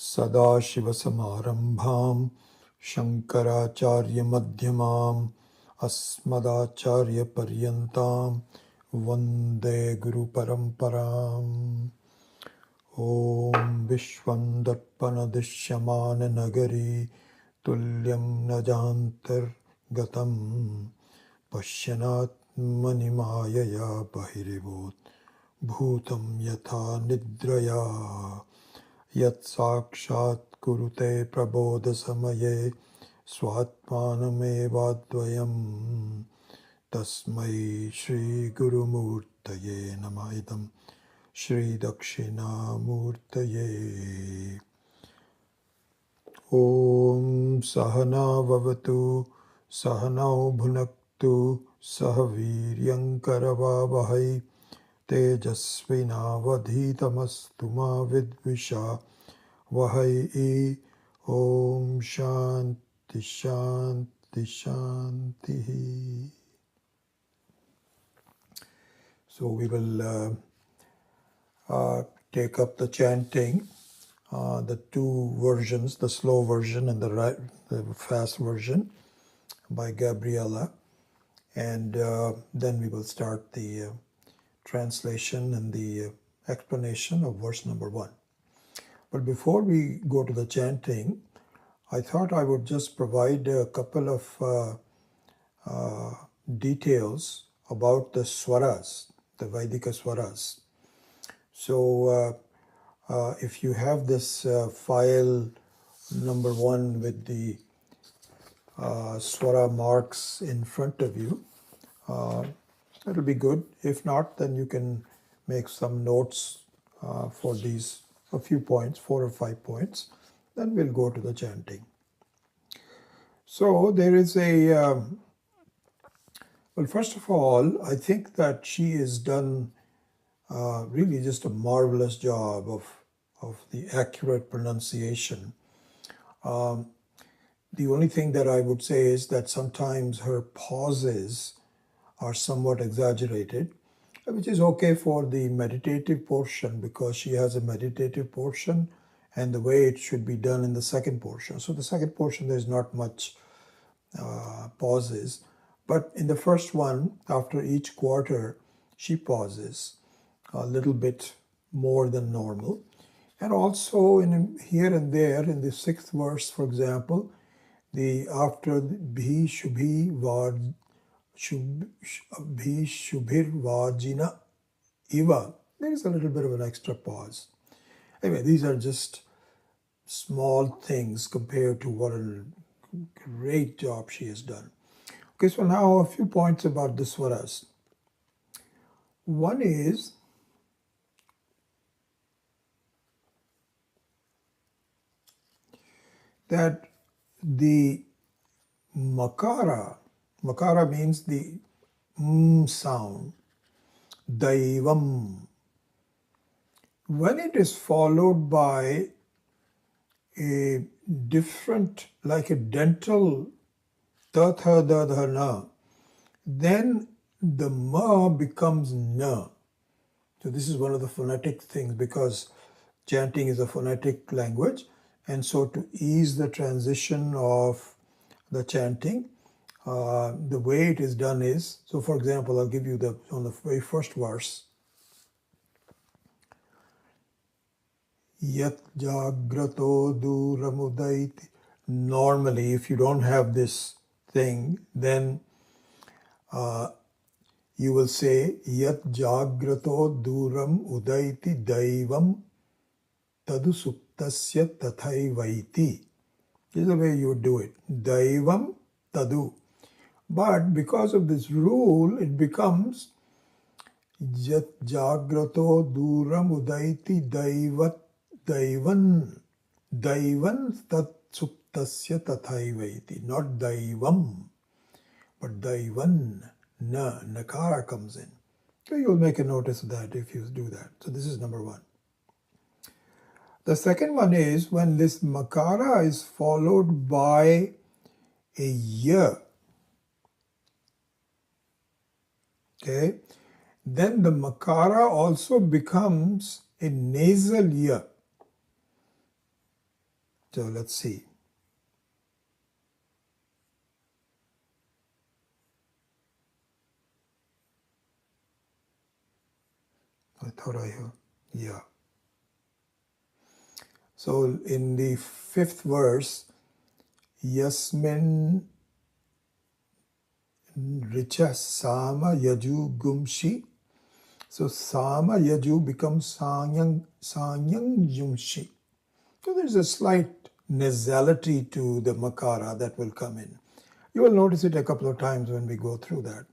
सदाशिवसमारम्भां शङ्कराचार्यमध्यमाम् अस्मदाचार्यपर्यन्तां वन्दे गुरुपरम्पराम्। ॐ विश्वं दर्पणदृश्यमाननगरी तुल्यं न जान्तर्गतं पश्यन्नात्मनिमायया बहिर्भूतं भूतं यथा निद्रया यत् साक्षात् कुरुते प्रबोधसमये स्वात्मानमेवाद्वयम् तस्मै श्रीगुरुमूर्तये नमः। इदं श्रीदक्षिणामूर्तये। ॐ सहना भवतु सहनौ भुनक्तु सह वीर्यङ्करवावहै तेजस्विनावधीतमस्तु मा विद्विषावहै। ॐ शान्ति शान्ति शान्तिः। So we will take up the chanting, the two versions, the slow version and the fast version by Gabriella, and then we will start the translation and the explanation of verse number 1. But before we go to the chanting, I thought I would just provide a couple of details about the swaras, the Vaidika swaras. So if you have this file number 1 with the swara marks in front of you, that'll be good. If not, then you can make some notes for these, a few points, 4 or 5 points. Then we'll go to the chanting. So there is a, well, first of all, I think that she has done really just a marvelous job of the accurate pronunciation. The only thing that I would say is that sometimes her pauses are somewhat exaggerated, which is okay for the meditative portion because she has a meditative portion and the way it should be done in the second portion. So the second portion, there's not much pauses, but in the first one, after each quarter, she pauses a little bit more than normal. And also in here and there, in the 6th verse, for example, the after bhi shubhi vad Bhi Shubhir Vajina Iva, there is a little bit of an extra pause. Anyway, these are just small things compared to what a great job she has done. Okay, so now a few points about the swaras. One is that the makara means the sound, daivam. When it is followed by a different, like a dental tatha dadhana, then the ma becomes na. So this is one of the phonetic things because chanting is a phonetic language, and so to ease the transition of the chanting, the way it is done is, so for example, I'll give you on the very first verse, Yat jagrato duramudaiti. Normally, if you don't have this thing, then you will say Yat jagrato duram udaiti daivam tadu suktasya tathaivaiti. This is the way you would do it. Daivam tadu. But because of this rule, it becomes Yat jagrato duram udaiti daivan tat suktasya tathaivaiti. Not daivam, but daivan. Nakara comes in. So you'll make a notice of that if you do that. So this is number 1. The second one is when this makara is followed by a ya. Okay, then the makara also becomes a nasal ya. So let's see. I thought I heard. Yeah. So in the 5th verse, Yasmin Richa Sama Yaju Gumshi. So Sama Yaju becomes Sanyang Yumshi. So there's a slight nasality to the makara that will come in. You will notice it a couple of times when we go through that.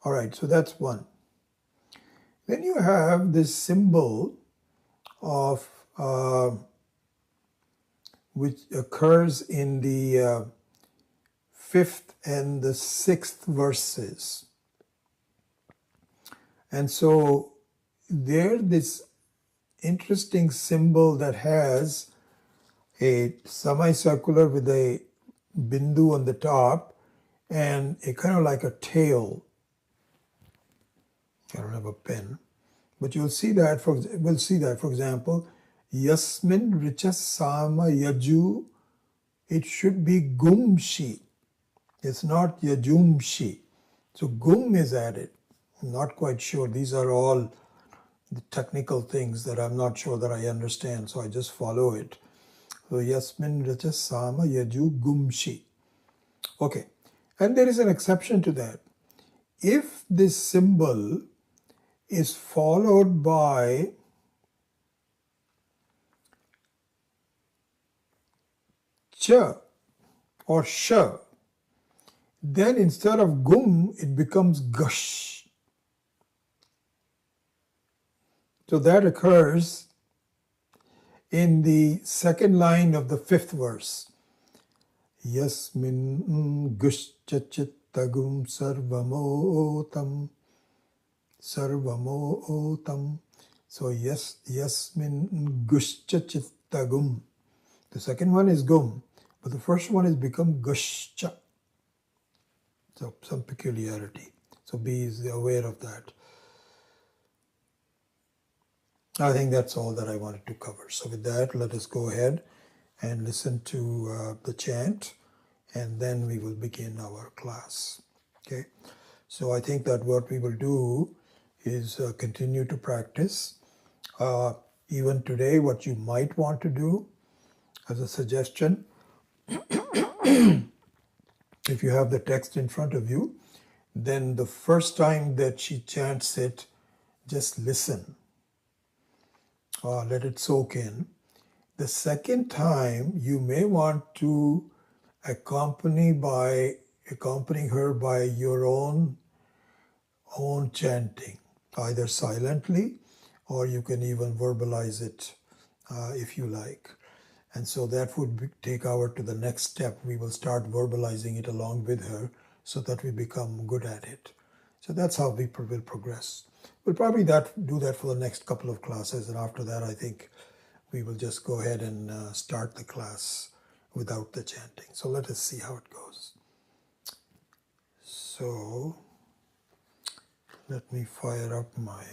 All right, so that's one. Then you have this symbol of which occurs in the 5th and the 6th verses. And so there's this interesting symbol that has a semicircular with a bindu on the top and a kind of like a tail. I don't have a pen, but we'll see that for example, Yasmin Richa Sama Yaju, it should be Gumshi. It's not Yajumshi. So Gum is added. I'm not quite sure. These are all the technical things that I'm not sure that I understand, so I just follow it. So Yasmin Richa Sama Yaju Gumshi. Okay, and there is an exception to that. If this symbol is followed by cha or sha, then instead of gum, it becomes gush. So that occurs in the 2nd line of the 5th verse. Yasmin gushchachittagum sarvamotam sarvamotam. So yasmin gushchachittagum. The second one is gum, but the first one has become gushcha. So some peculiarity. So be aware of that. I think that's all that I wanted to cover. So with that, let us go ahead and listen to the chant, and then we will begin our class. Okay. So I think that what we will do is continue to practice. Even today, what you might want to do as a suggestion, if you have the text in front of you, then the first time that she chants it, just listen. Let it soak in. The second time, you may want to accompany her by your own chanting, either silently or you can even verbalize it if you like. And so that would take our to the next step. We will start verbalizing it along with her so that we become good at it. So that's how we will progress. We'll probably do that for the next couple of classes, and after that I think we will just go ahead and start the class without the chanting. So let us see how it goes. So let me fire up my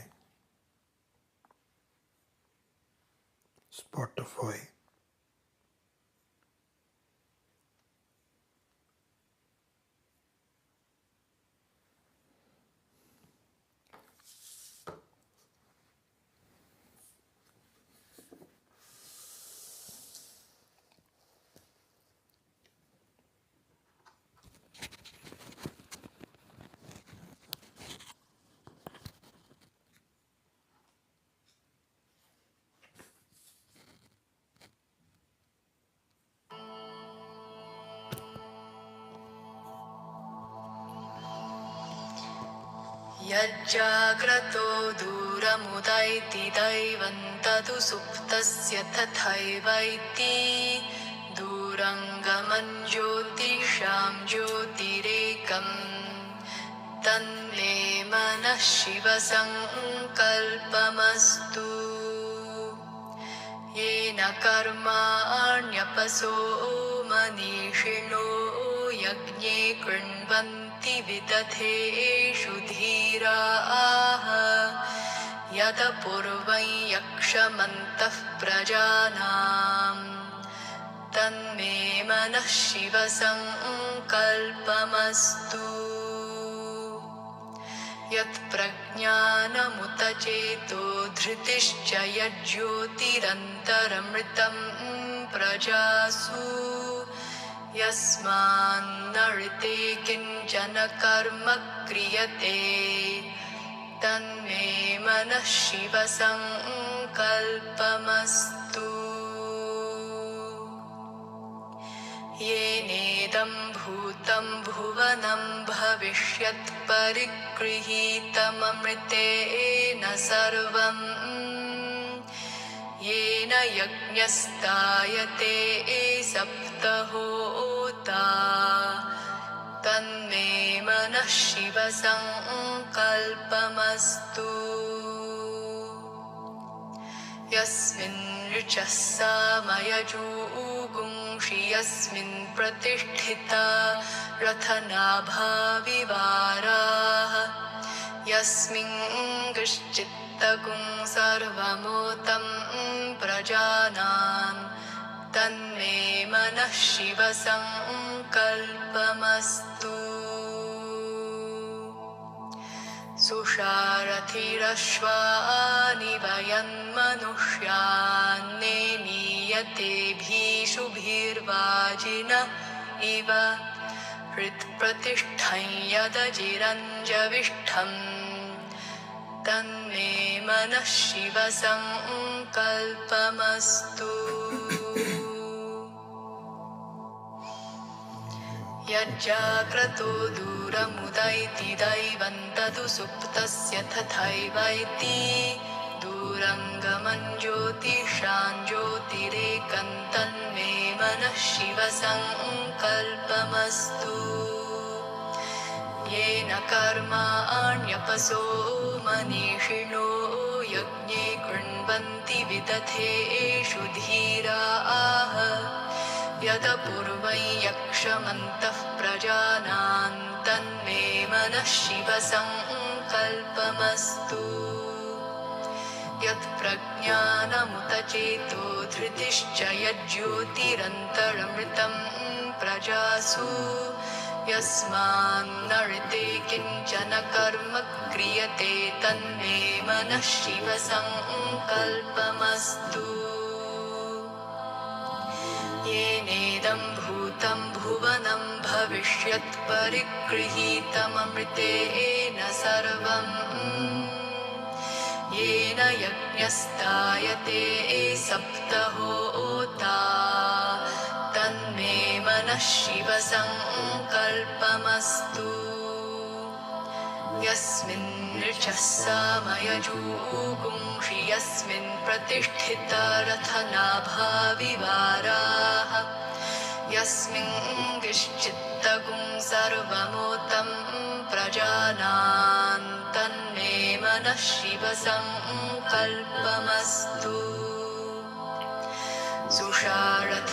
Spotify. यज्जाग्रतो दूरमुदैति दैवं तदु सुप्तस्य तथैवैति दूरङ्गमं ज्योतिषां ज्योतिरेकं तन्मे मनः शिवसङ्कल्पमस्तु येन कर्माण्यपसो मनीषिणो यज्ञे कृण्वन्ति विदधेषु धीराः यदपूर्वं यक्षमन्तः प्रजानां तन्मे मनः शिव सङ्कल्पमस्तु यत्प्रज्ञानमुत चेतो धृतिश्च यज्ज्योतिरन्तरमृतं प्रजासु यस्मान्नऋते किञ्चन कर्म क्रियते तन्मे मनः शिव सङ्कल्पमस्तु येनेदं भूतं भुवनं भविष्यत् परिगृहीतममृतेन सर्वं येन यज्ञस्तायते सप्तहोता तन्मे मनः शिव सङ्कल्पमस्तु यस्मिन् ऋचः सामयजूगुंषि यस्मिन् प्रतिष्ठिता रथनाभाविवाराः यस्मिन् कश्चित्तगुं सर्वमोतं प्रजानान् तन्मे मनः शिव सङ्कल्पमस्तु सुषारथिरश्वानि वयन्मनुष्यान्नेनीयतेभिषुभिर्वाजिन इव हृत्प्रतिष्ठं यदजिरञ्जविष्ठं तन्मे मनः शिव सङ्कल्पमस्तु यज्जाग्रतो दूरमुदैति दैवं तदु सुप्तस्य तथैवैति दूरङ्गमं ज्योतिषां ज्योतिरेकं तन्मे मनः शिव सङ्कल्पमस्तु येन कर्माण्यपसो मनीषिणो यज्ञे कृण्वन्ति विदथेषु धीराः यदपूर्वं यक्षमन्तः प्रजानां तन्मे मनः शिव सङ्कल्पमस्तु यत्प्रज्ञानमुत चेतो धृतिश्च यज्ज्योतिरन्तरमृतं प्रजासु यस्मान्नऋते किञ्चन कर्म क्रियते तन्मे मनः शिव सङ्कल्पमस्तु येनेदं भूतं भुवनं भविष्यत् परिगृहीतममृतेन सर्वं येन यज्ञस्तायते सप्तहोता तन्मे मनः शिव सङ्कल्पमस्तु यस्मिन् ऋचः सामयजूगुंषि यस्मिन् प्रतिष्ठिता रथनाभाविवाराः यस्मिन् कश्चित्तगुं सर्वमोतं प्रजानां तन्मे मनः शिव सङ्कल्पमस्तु सुषारथिरश्वानि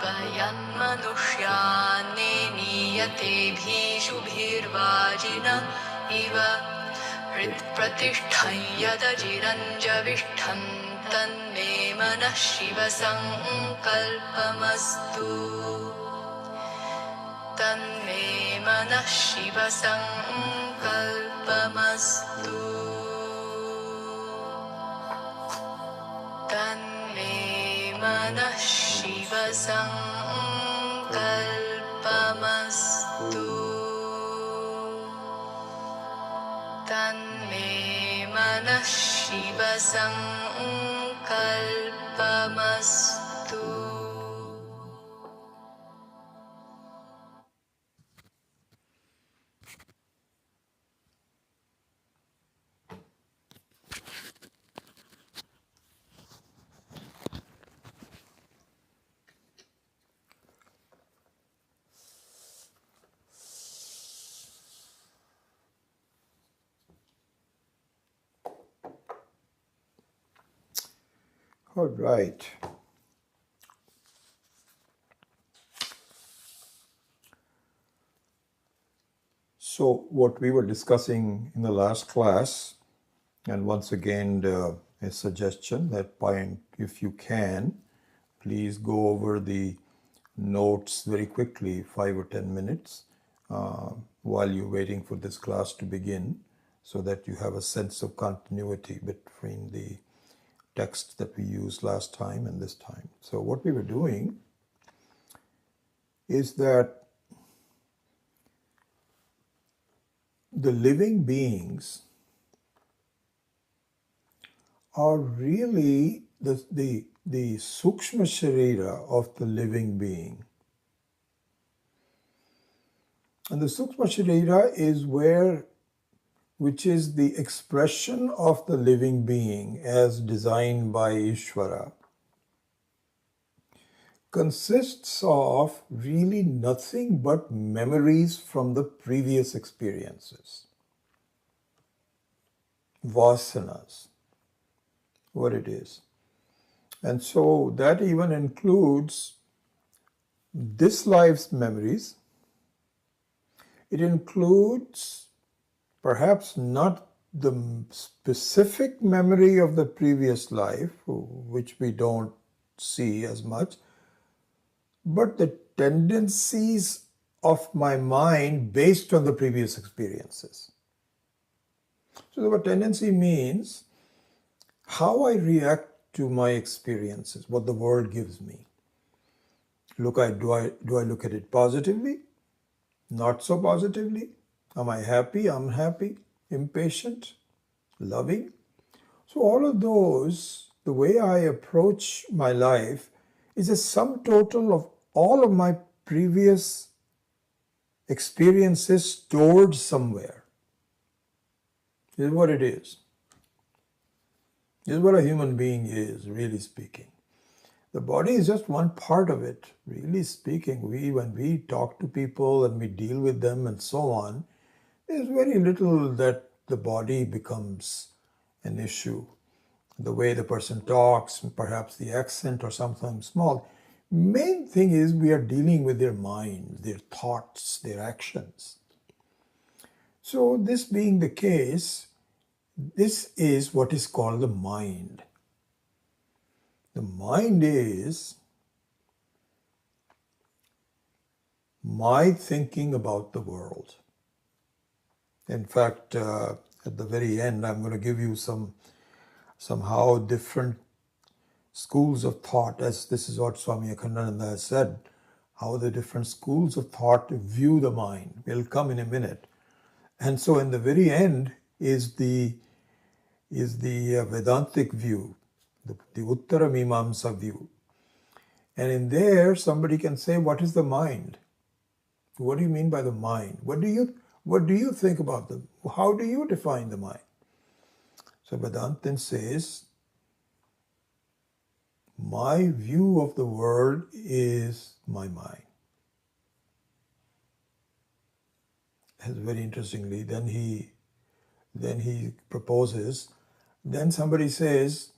वयन्मनुष्यान्नेनीयतेभिषुभिर्वाजिन इव हृत्प्रतिष्ठं यदजिरञ्जविष्ठं तन्मे मनः शिव सङ्कल्पमस्तु तन्मे मनः शिव सङ्कल्पमस्तु तन्मे मनः शिव सङ्कल्पमस्तु तन्मे मनः Shiv सङ्कल्पमस्तु All right. So what we were discussing in the last class, and once again a suggestion that point, if you can, Please go over the notes very quickly, 5 or 10 minutes, while you're waiting for this class to begin, so that you have a sense of continuity between the text that we used last time and this time. So what we were doing is that the living beings are really the Sukshma Sharira of the living being. And the Sukshma Sharira is which is the expression of the living being as designed by Ishvara, consists of really nothing but memories from the previous experiences. Vasanas, what it is. And so that even includes this life's memories. It includes perhaps not the specific memory of the previous life, which we don't see as much, but the tendencies of my mind based on the previous experiences. So the word tendency means how I react to my experiences, what the world gives me. Do I look at it positively? Not so positively? Am I happy, unhappy, impatient, loving? So all of those, the way I approach my life is a sum total of all of my previous experiences stored somewhere. This is what it is. This is what a human being is, really speaking. The body is just one part of it, really speaking. When we talk to people and we deal with them and so on, there's very little that the body becomes an issue. The way the person talks, perhaps the accent or something small. Main thing is we are dealing with their mind, their thoughts, their actions. So this being the case, this is what is called the mind. The mind is my thinking about the world. In fact, at the very end, I'm going to give you somehow different schools of thought, as this is what Swami Akhandananda has said, how the different schools of thought view the mind. Will come in a minute. And so in the very end is the Vedantic view, the Uttara Mimamsa view. And in there, somebody can say, what is the mind? What do you mean by the mind? What do you think about them? How do you define the mind? So Vedantin says, my view of the world is my mind. That's very interestingly, then he proposes, then somebody says,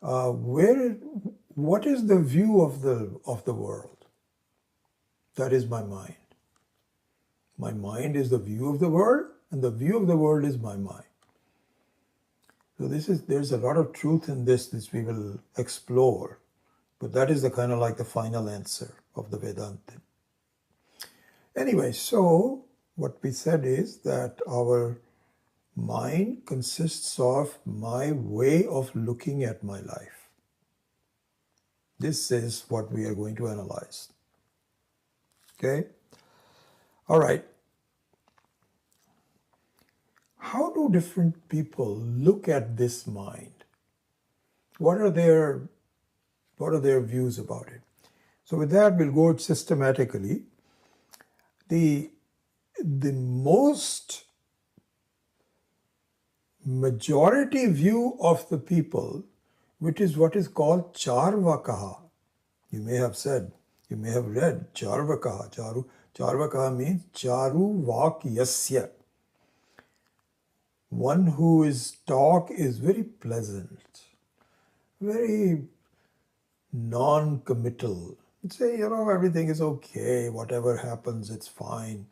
what is the view of the world? That is my mind. My mind is the view of the world, and the view of the world is my mind. So there's a lot of truth in this we will explore, but that is the kind of like the final answer of the Vedanta. Anyway, so what we said is that our mind consists of my way of looking at my life. This is what we are going to analyze. Okay? All right. How do different people look at this mind? What are their views about it? So with that, we'll go systematically. The most majority view of the people, which is what is called Charvakaha. You may have read Charvakaha. Charvakaha means Charu Vak Yasya. One whose talk is very pleasant, very non-committal. Say, everything is okay, whatever happens, it's fine.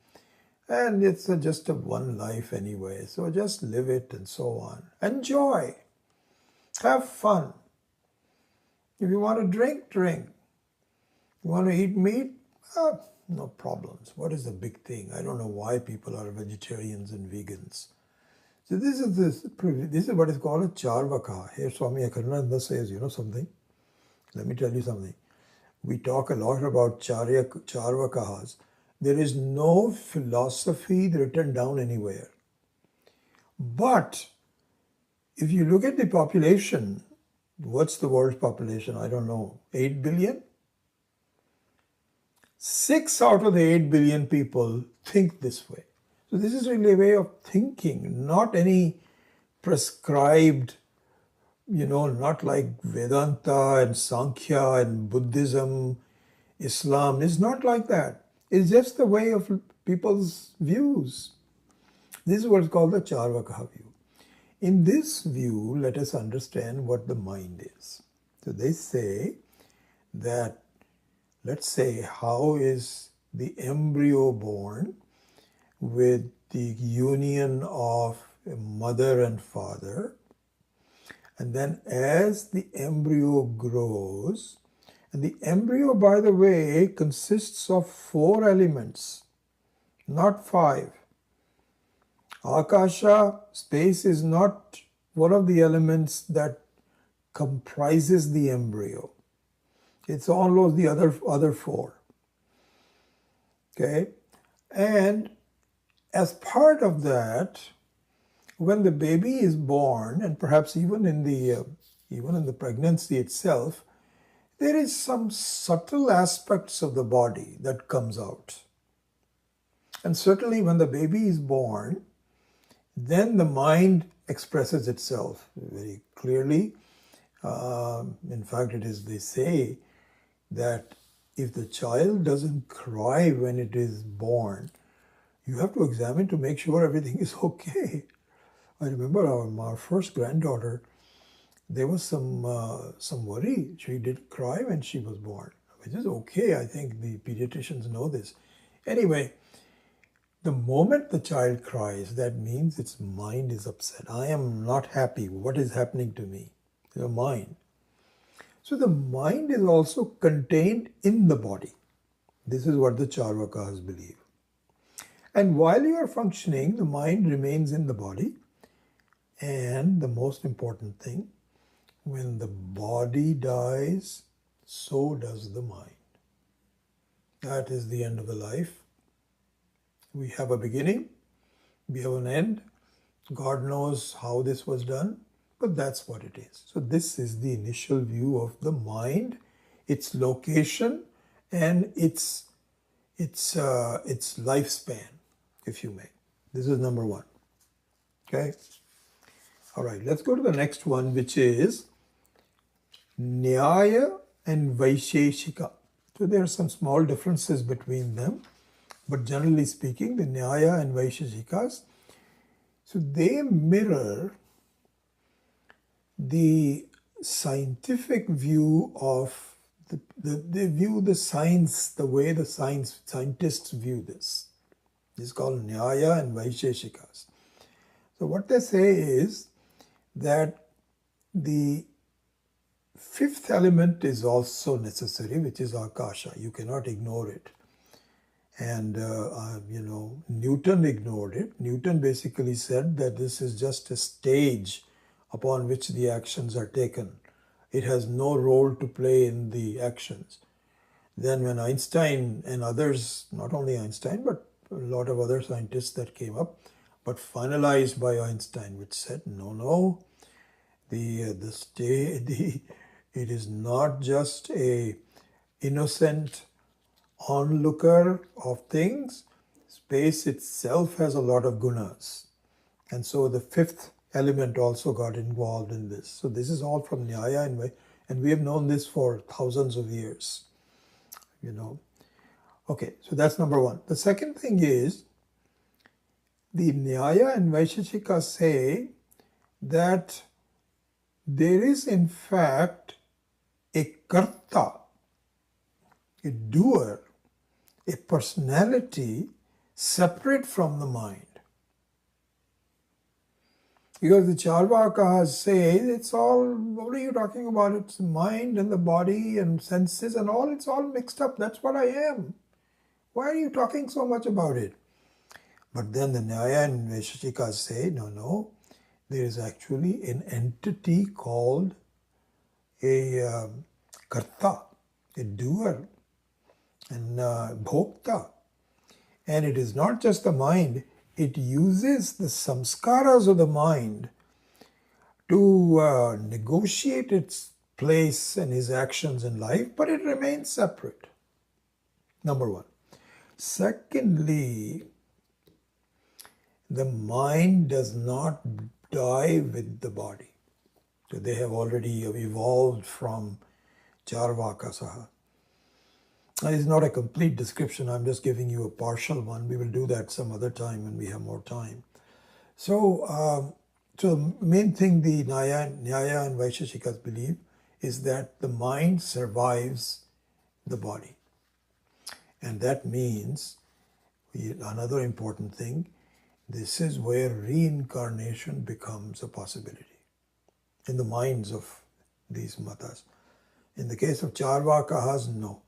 And it's just a one life anyway, so just live it and so on. Enjoy. Have fun. If you want to drink, drink. You want to eat meat? No problems. What is the big thing? I don't know why people are vegetarians and vegans. So this is what is called a charvaka. Here Swami Akhananda says, you know something? Let me tell you something. We talk a lot about charvakas. There is no philosophy written down anywhere. But if you look at the population, what's the world's population? I don't know. 8 billion? 6 out of the 8 billion people think this way. So this is really a way of thinking, not any prescribed, not like Vedanta and Sankhya and Buddhism, Islam. It's not like that. It's just the way of people's views. This is what's called the Charvaka view. In this view, let us understand what the mind is. So they say that, let's say, how is the embryo born with the union of a mother and father, and then as the embryo grows, and the embryo, by the way, consists of 4 elements, not 5. Akasha, space, is not one of the elements that comprises the embryo. It's all of the other 4. Okay? And as part of that, when the baby is born, and perhaps even in the pregnancy itself, there is some subtle aspects of the body that comes out. And certainly when the baby is born, then the mind expresses itself very clearly. In fact, they say that if the child doesn't cry when it is born, you have to examine to make sure everything is okay. I remember our first granddaughter, there was some worry. She did cry when she was born, which is okay. I think the pediatricians know this. Anyway, the moment the child cries, that means its mind is upset. I am not happy. What is happening to me? The mind. So the mind is also contained in the body. This is what the Charvakas believe. And while you are functioning, the mind remains in the body. And the most important thing, when the body dies, so does the mind. That is the end of the life. We have a beginning, we have an end. God knows how this was done, but that's what it is. So this is the initial view of the mind, its location, and its lifespan, if you may. This is number 1. Okay? All right, let's go to the next one, which is Nyaya and Vaisheshika. So there are some small differences between them, but generally speaking, the Nyaya and Vaisheshikas, so they mirror the scientific view of they view the science the way the scientists view this. This is called Nyaya and Vaisheshikas. So what they say is that the 5th element is also necessary, which is Akasha. You cannot ignore it. And, Newton ignored it. Newton basically said that this is just a stage upon which the actions are taken. It has no role to play in the actions. Then when Einstein and others, not only Einstein, but a lot of other scientists that came up, but finalized by Einstein, which said, no, it is not just a innocent onlooker of things. Space itself has a lot of gunas. And so the 5th element also got involved in this. So this is all from Nyaya and we have known this for thousands of years. Okay, so that's number 1. The second thing is, the Nyaya and Vaisheshika say that there is in fact a karta, a doer, a personality separate from the mind. Because the Charvakas say it's all, what are you talking about? It's mind and the body and senses and all, it's all mixed up. That's what I am. Why are you talking so much about it? But then the Nyaya and Vaisheshikas say, no, there is actually an entity called a karta, a doer, and bhokta. And it is not just the mind, it uses the samskaras of the mind to negotiate its place and his actions in life, but it remains separate. Number one. Secondly, the mind does not die with the body. So they have already evolved from Charvakasaha. It's not a complete description, I'm just giving you a partial one. We will do that some other time when we have more time. So, the main thing the Nyaya and Vaisheshikas believe is that the mind survives the body. And that means, another important thing, this is where reincarnation becomes a possibility in the minds of these matas. In the case of Charvakahas, no.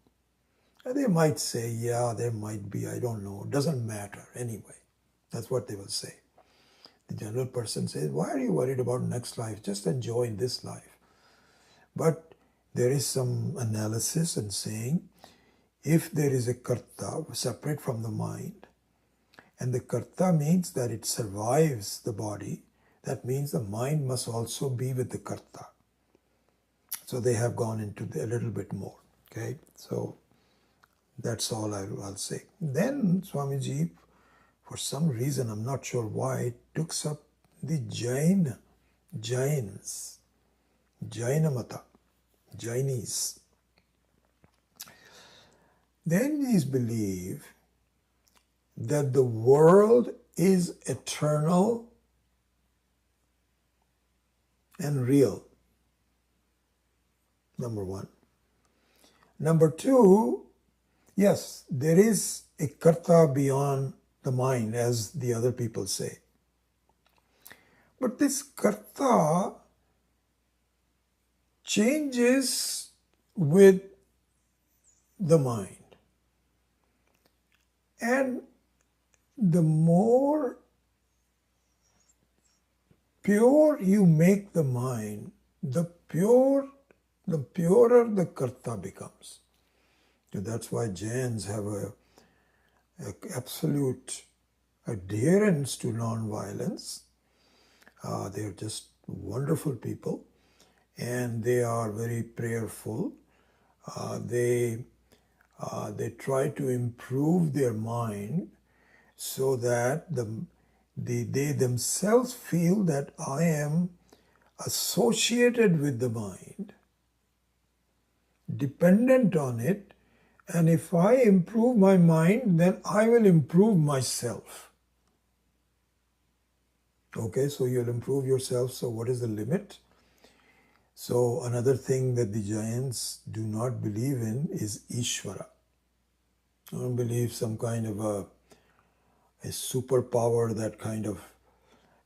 They might say, yeah, there might be, I don't know, it doesn't matter anyway. That's what they will say. The general person says, why are you worried about next life? Just enjoy this life. But there is some analysis and saying, if there is a karta separate from the mind, and the karta means that it survives the body, that means the mind must also be with the karta. So they have gone into a little bit more. Okay, so that's all I'll say. Then Swamiji, for some reason, I'm not sure why, took up the Jains, Jaina Mata, Jainis. The Jainis believe that the world is eternal and real. Number one. Number two, yes, there is a karta beyond the mind, as the other people say. But this karta changes with the mind. And the more pure you make the mind, the purer the karta becomes. So that's why Jains have a absolute adherence to non-violence. They're just wonderful people, and they are very prayerful. They try to improve their mind so that they themselves feel that I am associated with the mind, dependent on it, and if I improve my mind, then I will improve myself. Okay, so you'll improve yourself, so what is the limit? So another thing that the Jains do not believe in is Ishvara. I don't believe some kind of a superpower that kind of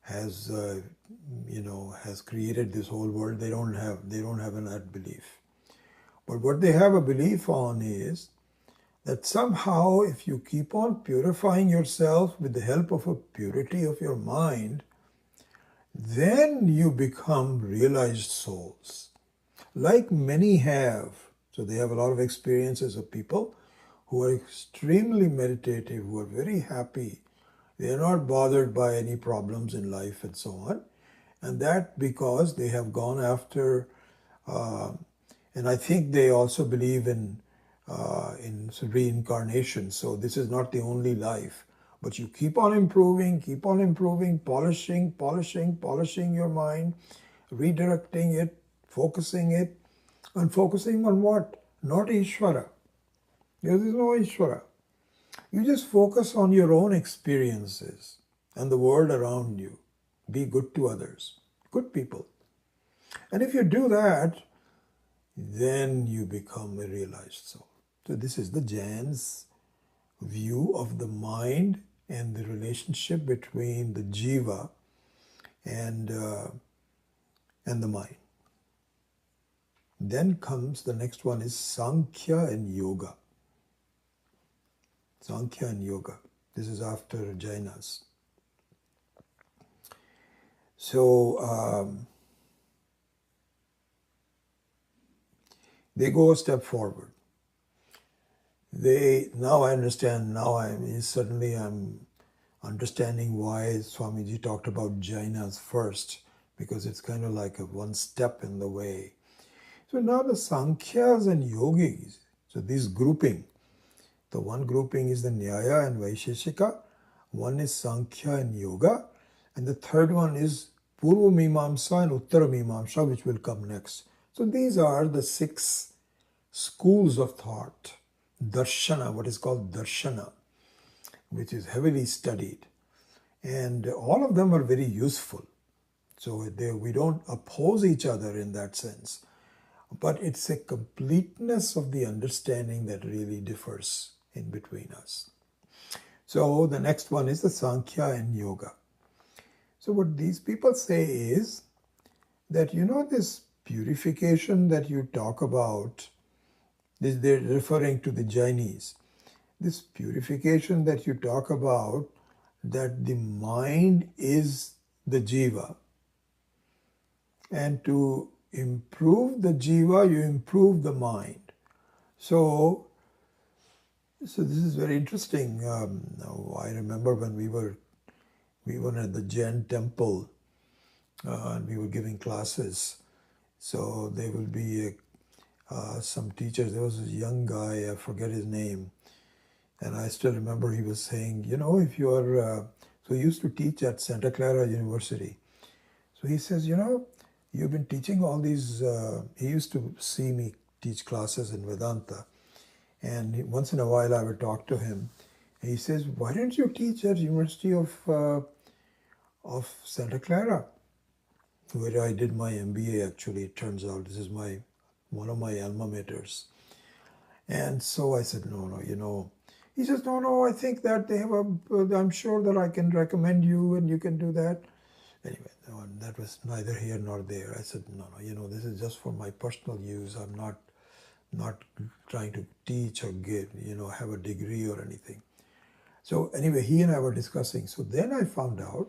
has has created this whole world. They don't have that belief. But what they have a belief on is that somehow if you keep on purifying yourself with the help of a purity of your mind, then you become realized souls. Like many have. So they have a lot of experiences of people who are extremely meditative, who are very happy. They are not bothered by any problems in life and so on. And that because they have gone after, and I think they also believe in reincarnation. So this is not the only life. But you keep on improving, polishing your mind, redirecting it, focusing it, and focusing on what? Not Ishvara. There is no Ishvara. You just focus on your own experiences and the world around you. Be good to others, good people. And if you do that, then you become a realized soul. So this is the Jain's view of the mind and the relationship between the jiva and the mind. Then comes the next one is Sankhya and Yoga. Sankhya and Yoga. This is after Jainas. So they go a step forward. Now I understand. Now I'm understanding why Swamiji talked about Jainas first, because it's kind of like a one step in the way. So now the Sankhyas and Yogis, so this grouping, the one grouping is the Nyaya and Vaisheshika, one is Sankhya and Yoga, and the third one is Purva Mimamsa and Uttara Mimamsa, which will come next. So these are the 6 schools of thought. Darshana, what is called Darshana, which is heavily studied. And all of them are very useful. So we don't oppose each other in that sense. But it's a completeness of the understanding that really differs in between us. So the next one is the Sankhya and Yoga. So what these people say is that, this purification that you talk about, they're referring to the Jainis. This purification that you talk about, that the mind is the Jiva. And to improve the Jiva, you improve the mind. So this is very interesting. I remember when we were at the Jain temple and we were giving classes. So there will be some teachers. There was a young guy, I forget his name, and I still remember he was saying, if you are, so he used to teach at Santa Clara University. So he says, you've been teaching all these, he used to see me teach classes in Vedanta. And once in a while I would talk to him. And he says, why don't you teach at University of Santa Clara, where I did my MBA actually, it turns out. This is one of my alma maters. And so I said, no. He says, no, I think that they have I'm sure that I can recommend you and you can do that. Anyway, that was neither here nor there. I said, no, this is just for my personal use. I'm not trying to teach or have a degree or anything. So anyway, he and I were discussing. So then I found out,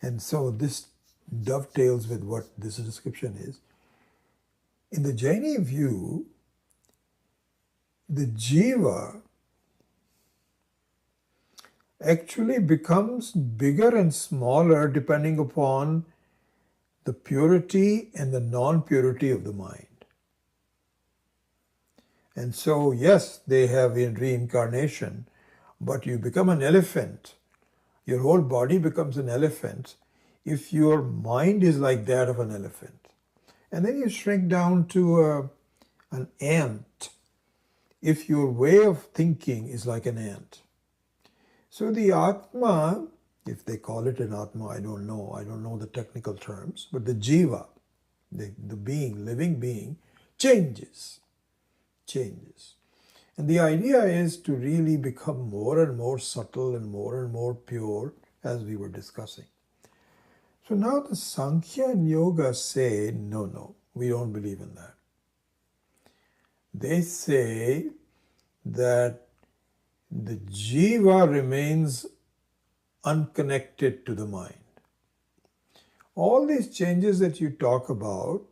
and so this dovetails with what this description is. In the Jaini view, the Jiva actually becomes bigger and smaller depending upon the purity and the non-purity of the mind. And so, yes, they have in reincarnation, but you become an elephant. Your whole body becomes an elephant if your mind is like that of an elephant. And then you shrink down to an ant if your way of thinking is like an ant. So the Atma, if they call it an Atma, I don't know the technical terms, but the Jiva, the being, living being, changes. And the idea is to really become more and more subtle and more pure, as we were discussing. So now the Sankhya and Yoga say, no, we don't believe in that. They say that the Jiva remains unconnected to the mind. All these changes that you talk about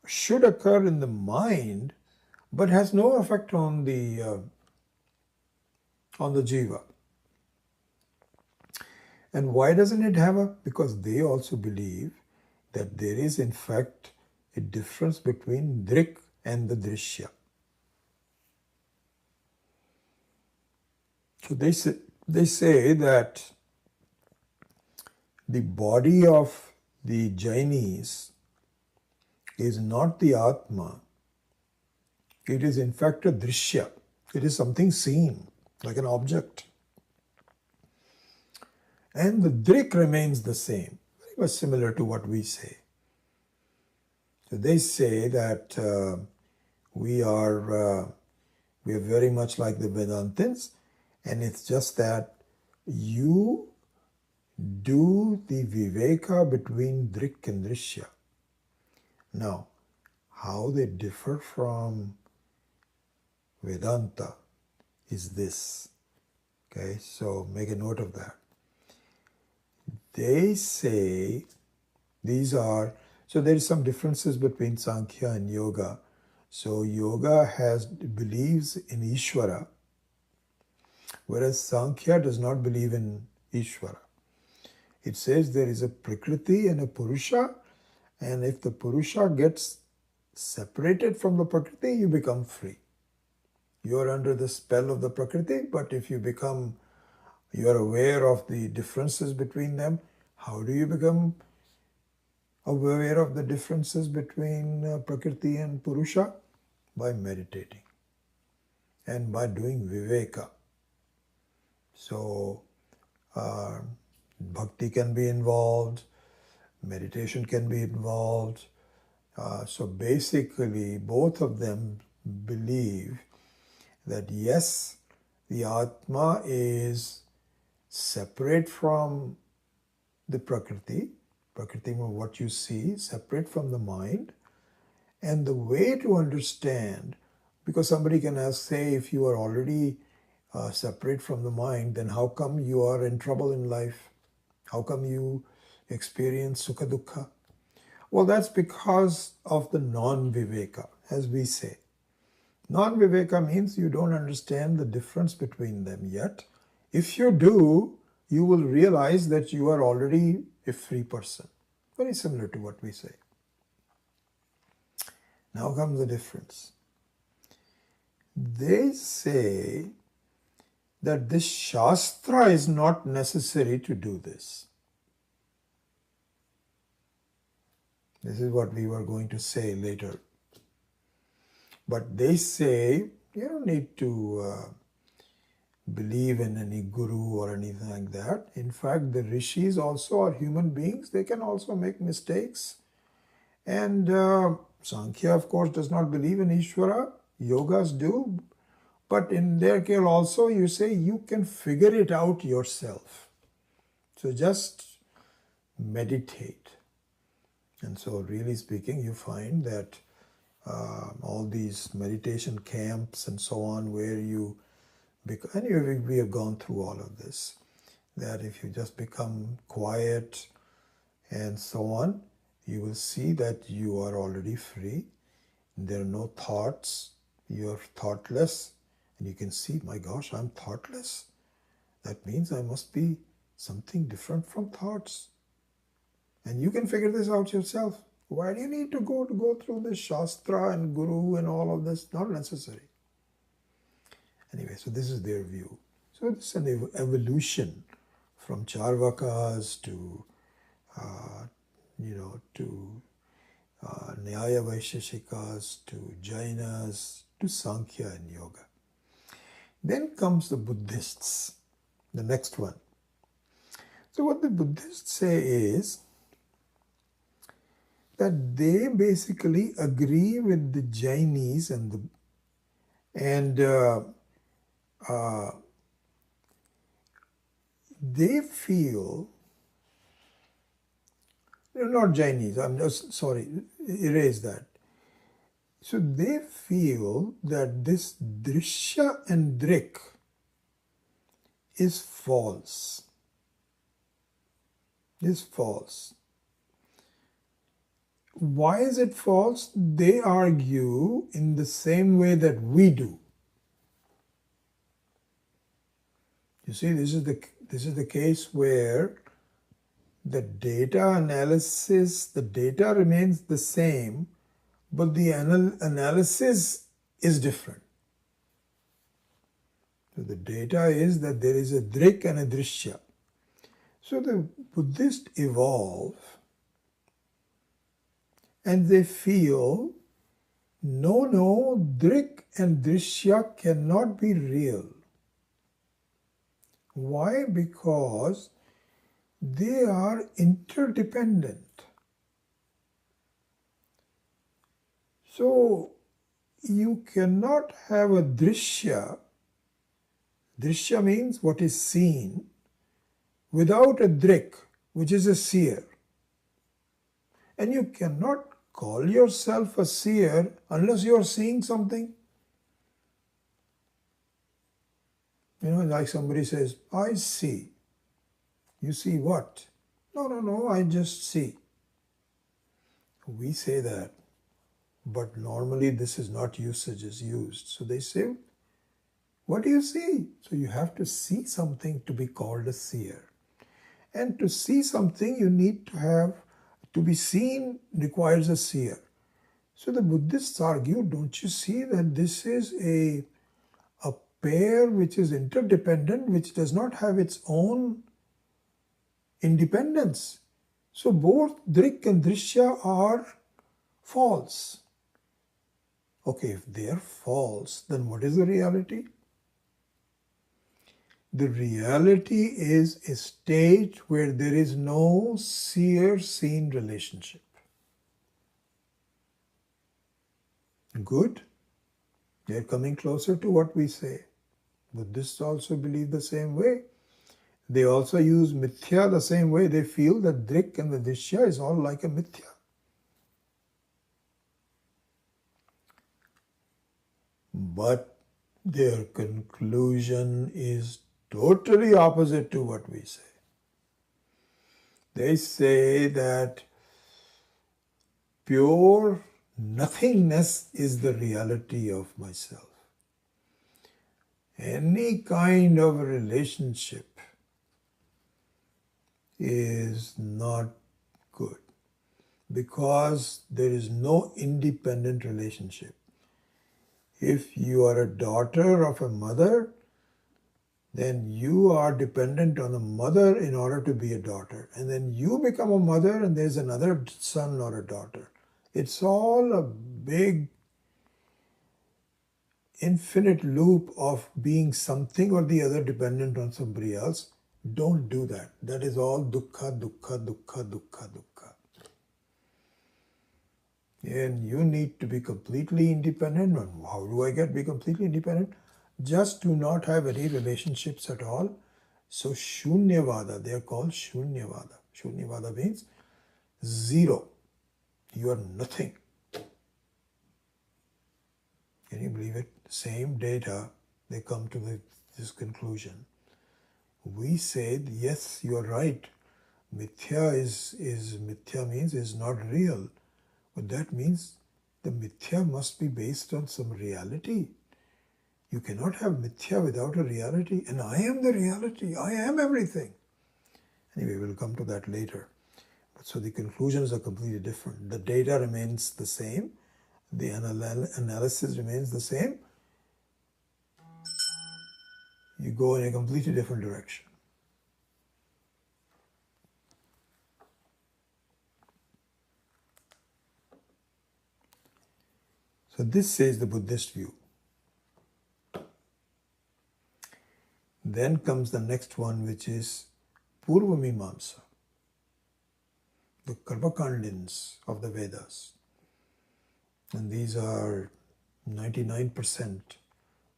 should occur in the mind, but has no effect on the Jiva. And why doesn't it have because they also believe that there is in fact a difference between Drik and the Drishya. So they say that the body of the Jainis is not the Atma. It is in fact a Drishya. It is something seen, like an object. And the Drik remains the same, very much similar to what we say. So they say that we are very much like the Vedantins, and it's just that you do the viveka between drik and drishya. Now, how they differ from Vedanta is this. Okay, so make a note of that. They say so there is some differences between Sankhya and Yoga. So Yoga believes in Ishvara, whereas Sankhya does not believe in Ishvara. It says there is a Prakriti and a Purusha, and if the Purusha gets separated from the Prakriti, you become free. You are under the spell of the Prakriti, but if you are aware of the differences between them, how do you become aware of the differences between Prakriti and Purusha? By meditating and by doing Viveka. So, bhakti can be involved, meditation can be involved. So basically, both of them believe that yes, the Atma is separate from the Prakriti means what you see, separate from the mind. And the way to understand, because somebody can ask, say, if you are already separate from the mind, then how come you are in trouble in life? How come you experience sukha dukkha? Well, that's because of the non-viveka, as we say. Non-viveka means you don't understand the difference between them yet. If you do, you will realize that you are already a free person. Very similar to what we say. Now comes the difference. They say that this Shastra is not necessary to do this. This is what we were going to say later. But they say you don't need to believe in any guru or anything like that. In fact, the rishis also are human beings. They can also make mistakes. And Sankhya, of course, does not believe in Ishvara. Yogas do. But in their case also, you say you can figure it out yourself. So just meditate. And so really speaking, you find that all these meditation camps and so on where we have gone through all of this, that if you just become quiet and so on, you will see that you are already free. There are no thoughts. You are thoughtless. And you can see, my gosh, I'm thoughtless. That means I must be something different from thoughts. And you can figure this out yourself. Why do you need to go through this Shastra and Guru and all of this? Not necessary. Anyway, so this is their view. So it's an evolution from Charvakas to Nyaya Vaisheshikas to Jainas to Sankhya and Yoga. Then comes the Buddhists, the next one. So what the Buddhists say is that they basically agree with the Jainis and they feel, not Jainis, I'm just sorry, erase that. So they feel that this drishya and drik is false. Is false. Why is it false? They argue in the same way that we do. You see, this is the case where the data analysis, the data remains the same, but the analysis is different. So the data is that there is a drik and a drishya. So the Buddhists evolve and they feel, no, drik and drishya cannot be real. Why? Because they are interdependent. So you cannot have a drishya. Drishya means what is seen, without a drik, which is a seer. And you cannot call yourself a seer unless you are seeing something. Like somebody says, I see. You see what? No, I just see. We say that, but normally this is not usage is used. So they say, what do you see? So you have to see something to be called a seer. And to see something, you need to be seen requires a seer. So the Buddhists argue, don't you see that this is a pair which is interdependent, which does not have its own independence. So both Drik and Drishya are false. Okay, if they are false, then what is the reality? The reality is a state where there is no seer-seen relationship. Good? They're coming closer to what we say. Buddhists also believe the same way. They also use mithya the same way. They feel that Drik and the Drishya is all like a mithya. But their conclusion is totally opposite to what we say. They say that pure nothingness is the reality of myself. Any kind of relationship is not good because there is no independent relationship. If you are a daughter of a mother, then you are dependent on a mother in order to be a daughter. And then you become a mother and there's another son or a daughter. It's all a big infinite loop of being something or the other dependent on somebody else. Don't do that. That is all dukkha, dukkha, dukkha, dukkha, dukkha. And you need to be completely independent. And how do I be completely independent? Just do not have any relationships at all. So Shunyavada, they are called Shunyavada. Shunyavada means zero. You are nothing. Can you believe it? Same data, they come to this conclusion. We said, yes, you are right. Mithya mithya means is not real. But that means the mithya must be based on some reality. You cannot have mithya without a reality. And I am the reality. I am everything. Anyway, we'll come to that later. So the conclusions are completely different. The data remains the same. The analysis remains the same. You go in a completely different direction. So this is the Buddhist view. Then comes the next one, which is Purva Mimamsa, the Karmakandins of the Vedas. And these are 99%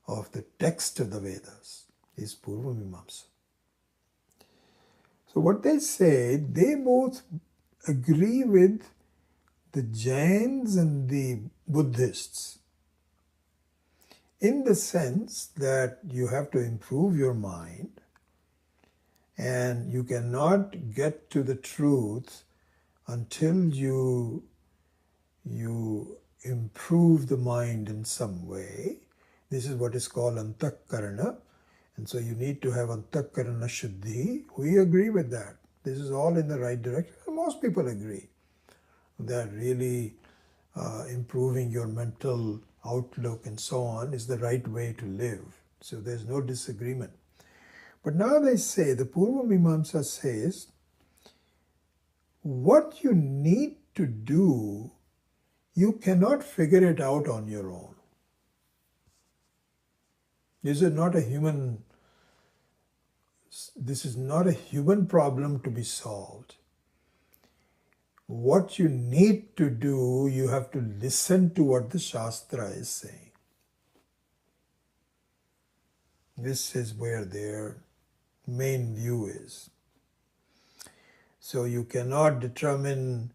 of the text of the Vedas is Purva Mimamsa. So what they say, they both agree with the Jains and the Buddhists in the sense that you have to improve your mind and you cannot get to the truth until you improve the mind in some way. This is what is called antakarana. And so you need to have antakarana shuddhi. We agree with that. This is all in the right direction. Most people agree that really improving your mental outlook and so on is the right way to live. So there's no disagreement. But now they say, the Purva Mimamsa says, what you need to do, you cannot figure it out on your own. This is not a human problem to be solved. What you need to do, you have to listen to what the Shastra is saying. This is where their main view is. So you cannot determine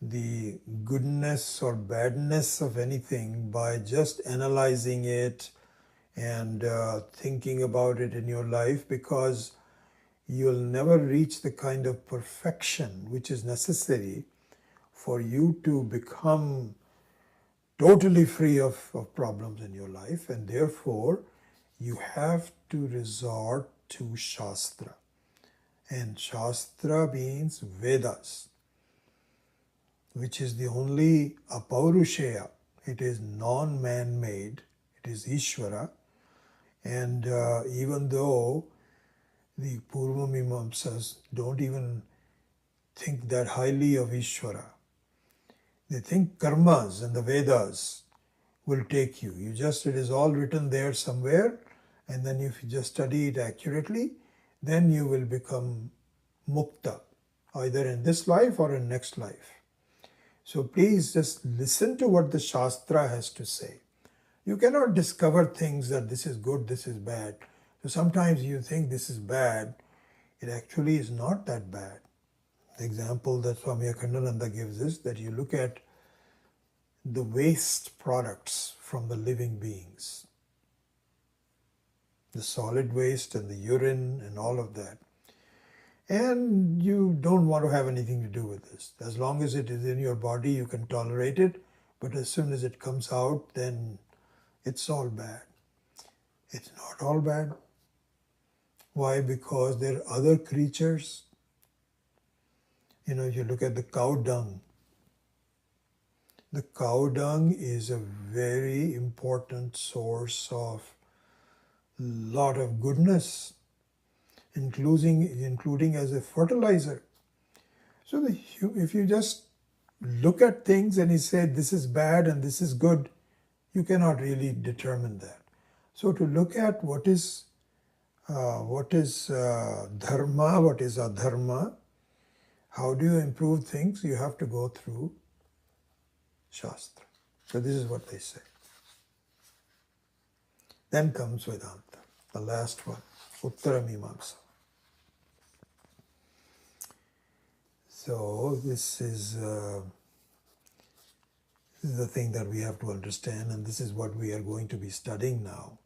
the goodness or badness of anything by just analyzing it and thinking about it in your life, because you'll never reach the kind of perfection which is necessary for you to become totally free of problems in your life. And therefore, you have to resort to Shastra. And Shastra means Vedas, which is the only apaurushaya. It is non-man-made. It is Ishvara. And even though the Purva Mimamsas don't even think that highly of Ishvara, they think karmas and the Vedas will take you. It is all written there somewhere, and then if you just study it accurately, then you will become mukta, either in this life or in next life. So please just listen to what the Shastra has to say. You cannot discover things that this is good, this is bad. So sometimes you think this is bad, it actually is not that bad. The example that Swami Akhandananda gives is that you look at the waste products from the living beings, the solid waste and the urine and all of that. And you don't want to have anything to do with this. As long as it is in your body, you can tolerate it. But as soon as it comes out, then it's all bad. It's not all bad. Why? Because there are other creatures. You look at the cow dung. The cow dung is a very important source of a lot of goodness, including as a fertilizer. So if you just look at things and you say this is bad and this is good, you cannot really determine that. So to look at what is dharma, what is adharma, how do you improve things, you have to go through Shastra. So this is what they say. Then comes Vedanta, the last one, Uttara Mimamsa. So this is the thing that we have to understand, and this is what we are going to be studying now.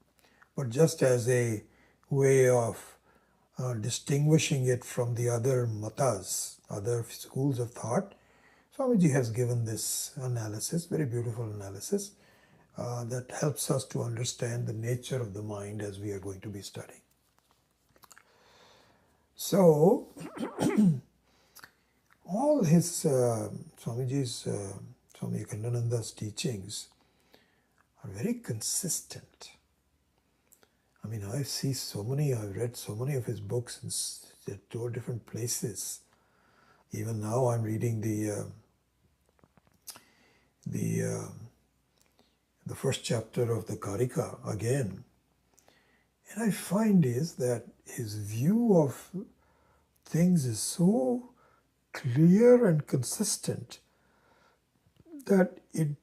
But just as a way of distinguishing it from the other matas, other schools of thought, Swamiji has given this analysis, very beautiful analysis, that helps us to understand the nature of the mind as we are going to be studying. So, all his, Swamiji's, Swami Akhandananda's teachings are very consistent. I mean, I've read so many of his books in 2 different places. Even now I'm reading the first chapter of the Karika again. And I find is that his view of things is so clear and consistent that it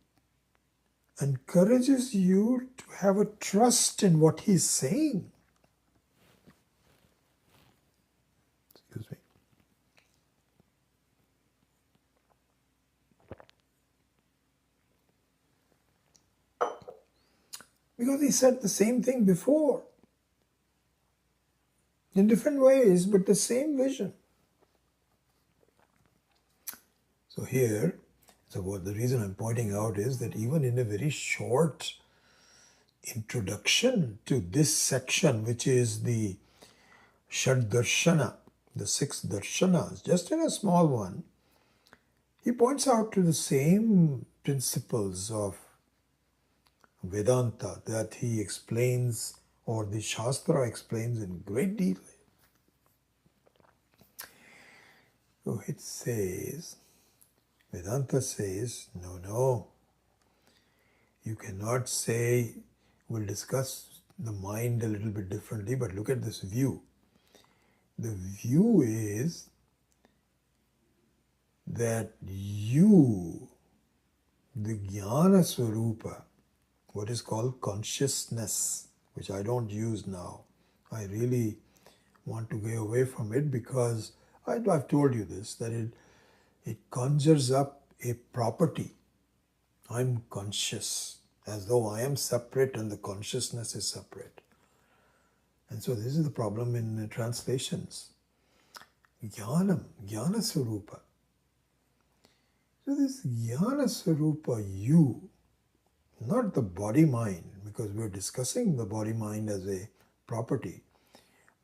encourages you to have a trust in what he's saying. Excuse me. Because he said the same thing before. In different ways, but the same vision. So here, what the reason I'm pointing out is that even in a very short introduction to this section, which is the Shad Darshana, the 6 darshanas, just in a small one, he points out to the same principles of Vedanta that he explains, or the Shastra explains in great detail. So it says, Vedanta says, no, you cannot say, we'll discuss the mind a little bit differently, but look at this view. The view is that you, the Jnana Swarupa, what is called consciousness, which I don't use now. I really want to go away from it because I've told you this, that it conjures up a property. I'm conscious, as though I am separate and the consciousness is separate. And so this is the problem in translations. Jnanam, Jnana Swarupa. So this Jnana Swarupa, you, not the body-mind, because we're discussing the body-mind as a property,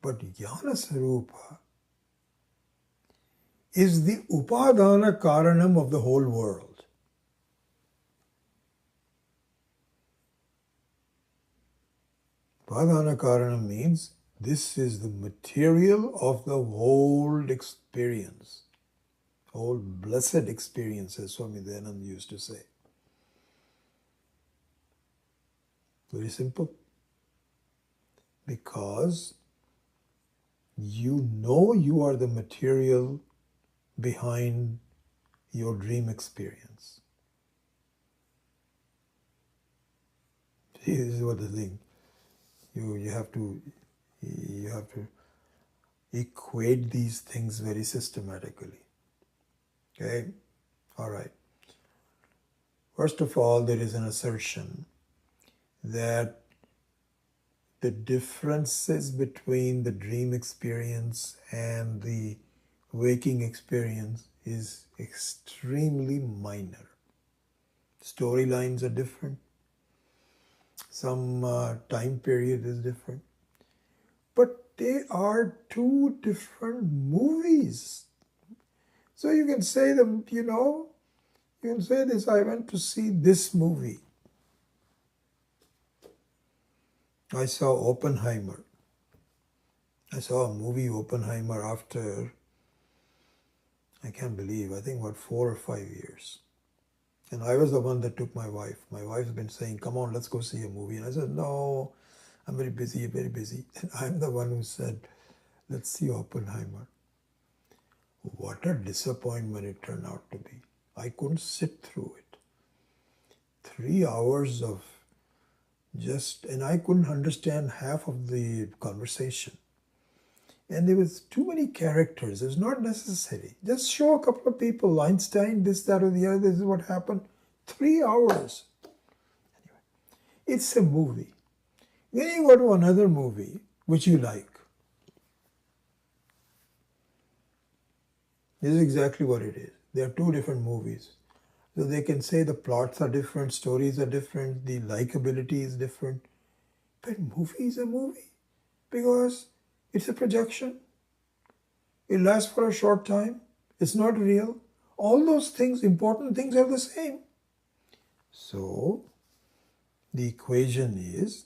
but Jnana Swarupa is the Upadana Karanam of the whole world. Upadana Karanam means this is the material of the whole experience, whole blessed experience, as Swami Dayananda used to say. Very simple. Because you know you are the material behind your dream experience. See, this is what the thing. You have to equate these things very systematically. Okay? All right. First of all, there is an assertion that the differences between the dream experience and the waking experience is extremely minor. Storylines are different. Some time period is different. But they are two different movies. So you can say them, you can say this, I went to see this movie. I saw Oppenheimer. I saw a movie Oppenheimer after, I can't believe, I think about 4 or 5 years. And I was the one that took my wife. My wife's been saying, come on, let's go see a movie. And I said, no, I'm very busy, very busy. And I'm the one who said, let's see Oppenheimer. What a disappointment it turned out to be. I couldn't sit through it. 3 hours of and I couldn't understand half of the conversation. And there was too many characters. It was not necessary. Just show a couple of people, Einstein, this, that, or the other. This is what happened. 3 hours. Anyway, it's a movie. Then you go to another movie, which you like. This is exactly what it is. There are 2 different movies. So they can say the plots are different, stories are different, the likability is different. But movie is a movie because it's a projection. It lasts for a short time. It's not real. All those things, important things, are the same. So the equation is,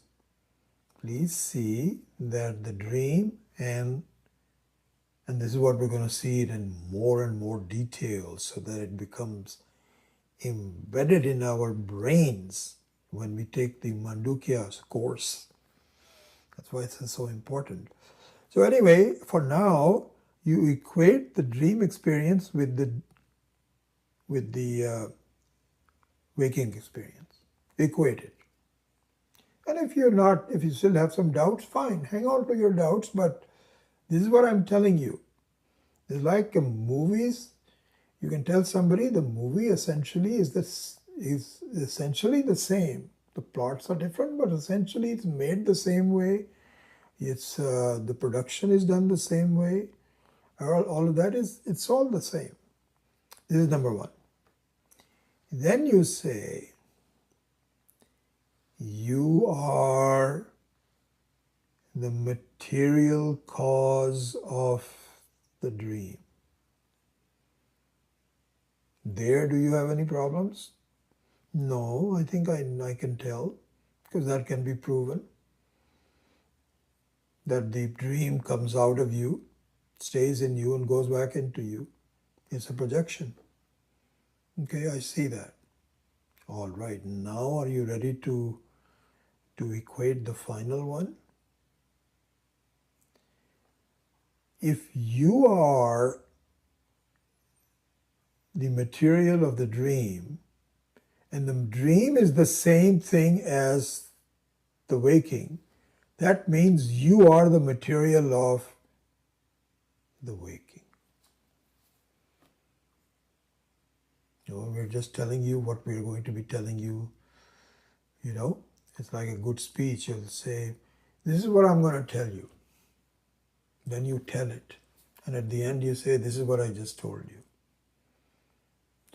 please see that the dream and this is what we're going to see it in more and more detail so that it becomes embedded in our brains when we take the Mandukya course. That's why it's so important. So anyway, for now, you equate the dream experience with the waking experience. Equate it. And if you still have some doubts, fine, hang on to your doubts, but this is what I'm telling you. It's like movies. You can tell somebody the movie essentially is essentially the same. The plots are different, but essentially it's made the same way. It's the production is done the same way. All of that it's all the same. This is number 1. Then you say, you are the material cause of the dream. There, do you have any problems? No, I think I can tell, because that can be proven. That the dream comes out of you, stays in you, and goes back into you. It's a projection. Okay, I see that. All right, now are you ready to equate the final one? If you are the material of the dream, and the dream is the same thing as the waking, that means you are the material of the waking. we're just telling you what we're going to be telling you. It's like a good speech. You'll say, this is what I'm going to tell you. Then you tell it. And at the end you say, this is what I just told you.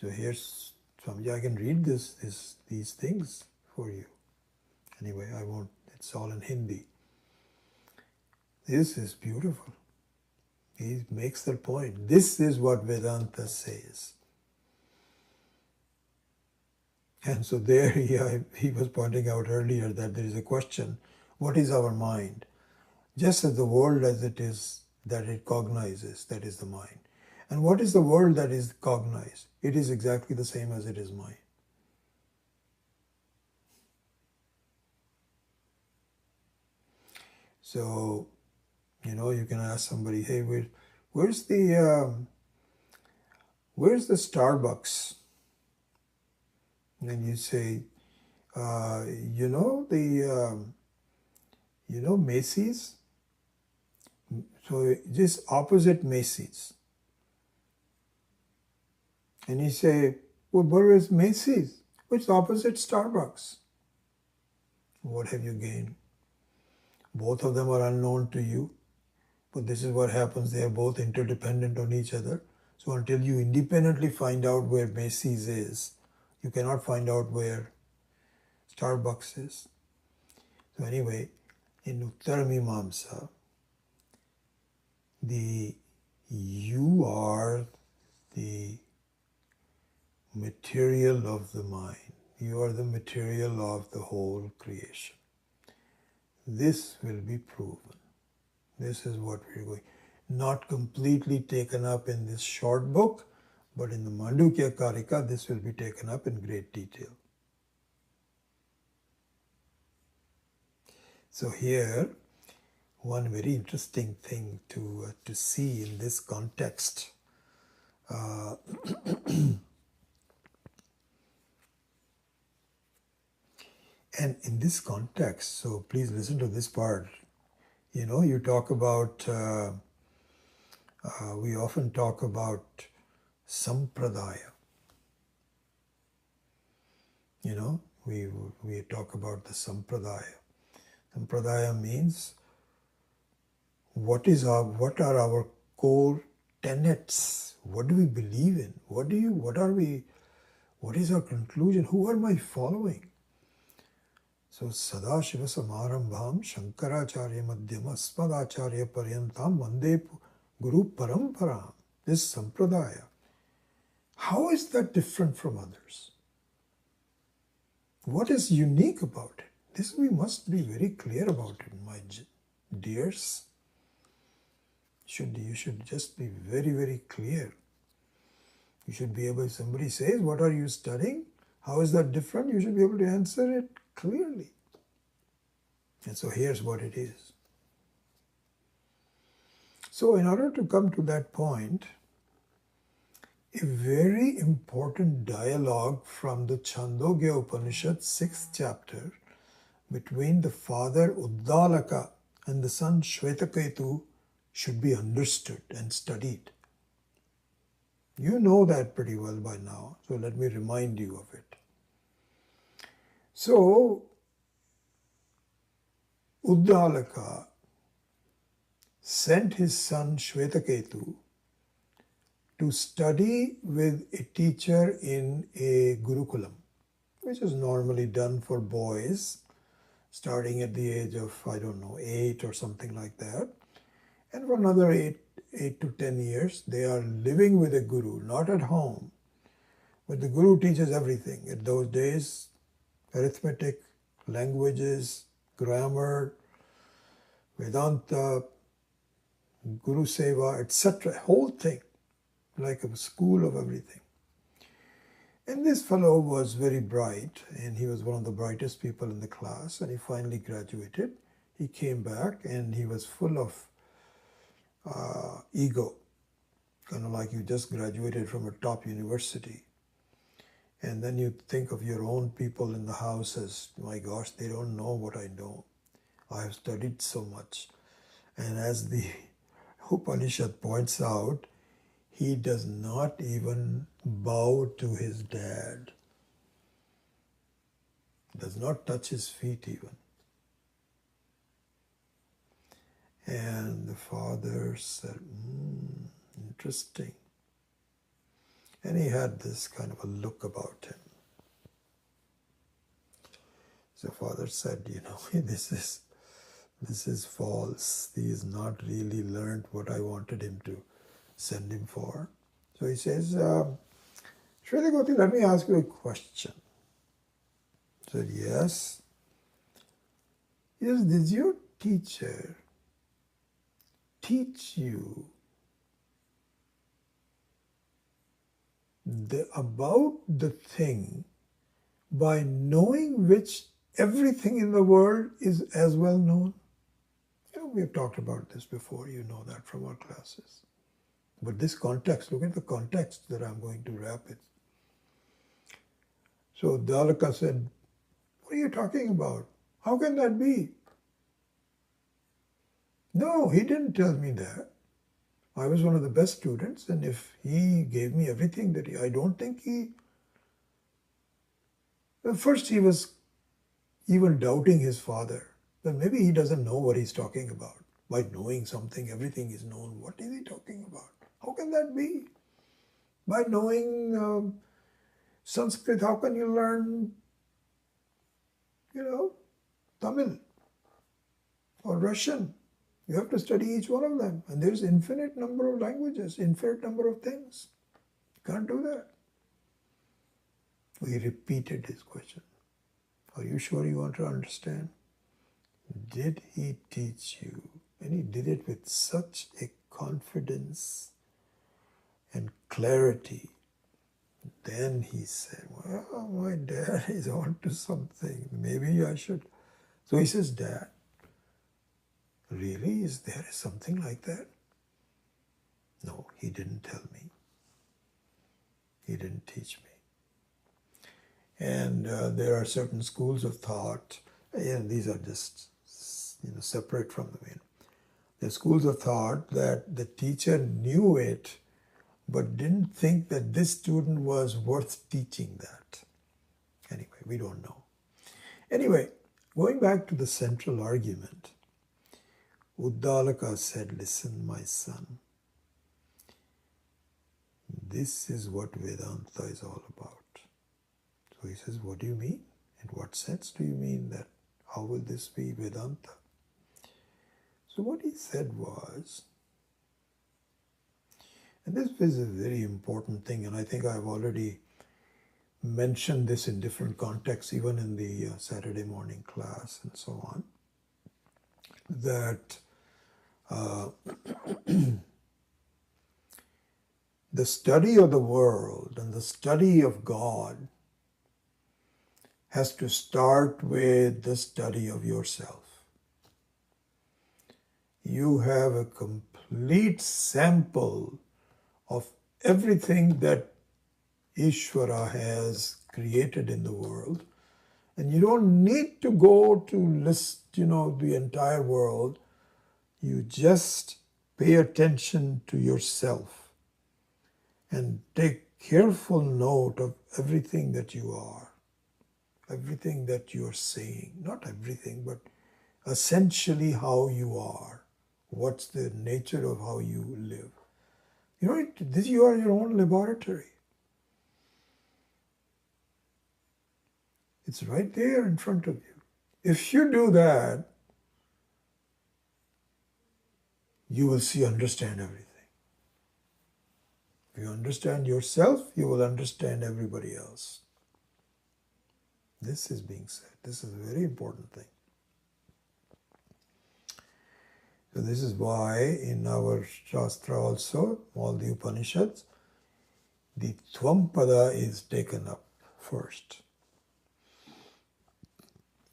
So here's Swamiji, I can read these things for you. Anyway, I won't. It's all in Hindi. This is beautiful. He makes the point. This is what Vedanta says. And so there he was pointing out earlier that there is a question, what is our mind? Just as the world as it is, that it cognizes, that is the mind. And what is the world that is cognized? It is exactly the same as it is mind. So, you can ask somebody, hey, where's the Starbucks? And then you say, Macy's? So just opposite Macy's. And you say, well, where is Macy's? It's opposite Starbucks. What have you gained? Both of them are unknown to you. But this is what happens. They are both interdependent on each other. So until you independently find out where Macy's is, you cannot find out where Starbucks is. So anyway, in Uttaramimamsa, you are the material of the mind. You are the material of the whole creation. This will be proven. This is what we're going. Not completely taken up in this short book, but in the Mandukya Karika, this will be taken up in great detail. So here, one very interesting thing to see in this context. And in this context, so please listen to this part. You talk about, we often talk about sampradaya. We talk about the sampradaya. Sampradaya means what are our core tenets? What do we believe in? What is our conclusion? Who am I following? So Sada Shiva Samarambham Shankaracharya Madhyama Asmadacharya Paryantam Vande Guru Paramparam. This sampradaya. How is that different from others? What is unique about it? This we must be very clear about it, my dears. You should just be very, very clear. You should be able, if somebody says, what are you studying? How is that different? You should be able to answer it clearly. And so here's what it is. So in order to come to that point, a very important dialogue from the Chandogya Upanishad, 6th chapter, between the father Uddalaka and the son Shvetaketu should be understood and studied. You know that pretty well by now, so let me remind you of it. So, Uddalaka sent his son Shvetaketu to study with a teacher in a Gurukulam, which is normally done for boys starting at the age of, 8 or something like that. And for another 8 to 10 years, they are living with a guru, not at home. But the guru teaches everything. In those days, arithmetic, languages, grammar, Vedanta, Guru Seva, etc. Whole thing, like a school of everything. And this fellow was very bright, and he was one of the brightest people in the class, and he finally graduated. He came back, and he was full of ego, kind of like you just graduated from a top university. And then you think of your own people in the house as, my gosh, they don't know what I know. I have studied so much. And as the Upanishad points out, he does not even bow to his dad, does not touch his feet even. And the father said, interesting. And he had this kind of a look about him. So father said, this is false. He has not really learned what I wanted him to send him for. So he says, Shvedagoti, let me ask you a question. I said, yes. Yes, did your teacher teach you about the thing by knowing which everything in the world is as well known? We've talked about this before, you know that from our classes. But this context, look at the context that I'm going to wrap it. So Dalaka said, what are you talking about? How can that be? No, he didn't tell me that. I was one of the best students, and if he gave me everything I don't think he... First he was even doubting his father. But maybe he doesn't know what he's talking about. By knowing something, everything is known. What is he talking about? How can that be? By knowing Sanskrit, how can you learn, Tamil or Russian? You have to study each one of them. And there's infinite number of languages, infinite number of things. You can't do that. He repeated his question. Are you sure you want to understand? Did he teach you? And he did it with such a confidence and clarity. Then he said, well, my dad is on to something. Maybe I should. So he says, Dad, really? Is there something like that? No, he didn't tell me. He didn't teach me. And there are certain schools of thought, and these are just separate from the main. There are schools of thought that the teacher knew it, but didn't think that this student was worth teaching that. Anyway, we don't know. Anyway, going back to the central argument, Uddalaka said, listen, my son, this is what Vedanta is all about. So he says, what do you mean? In what sense do you mean that? How will this be Vedanta? So what he said was, and this is a very important thing, and I think I've already mentioned this in different contexts, even in the Saturday morning class and so on, that the study of the world and the study of God has to start with the study of yourself. You have a complete sample of everything that Ishvara has created in the world. And you don't need to go to list, the entire world. You just pay attention to yourself and take careful note of everything that you are, everything that you are saying. Not everything, but essentially how you are. What's the nature of how you live? You are your own laboratory. It's right there in front of you. If you do that, you will understand everything. If you understand yourself, you will understand everybody else. This is being said. This is a very important thing. So this is why in our Shastra also, all the Upanishads, the Tvampada is taken up first.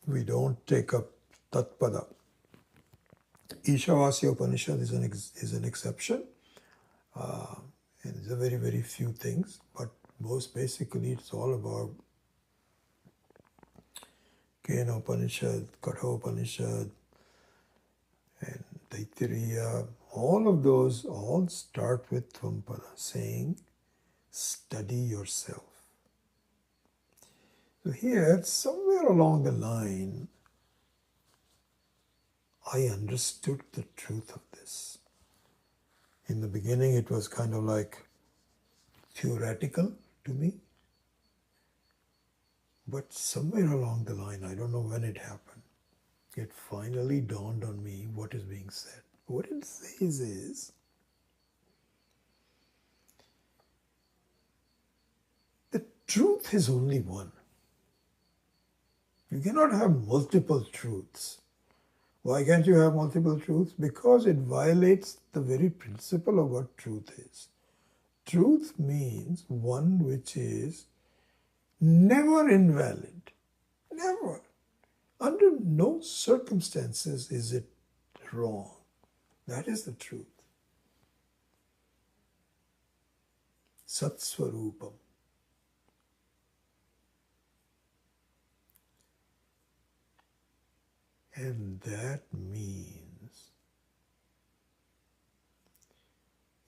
We don't take up Tatpada. Ishavasya Upanishad is an exception. And it's a very, very few things, but most basically it's all about Kena Upanishad, Katha Upanishad, and Taittiriya, All of those all start with Tvampada, saying, study yourself. So here, somewhere along the line, I understood the truth of this. In the beginning, it was kind of like theoretical to me. But somewhere along the line, I don't know when it happened, it finally dawned on me what is being said. What it says is, the truth is only one. You cannot have multiple truths. Why can't you have multiple truths? Because it violates the very principle of what truth is. Truth means one which is never invalid. Never. Under no circumstances is it wrong. That is the truth. Satsvarupam. And that means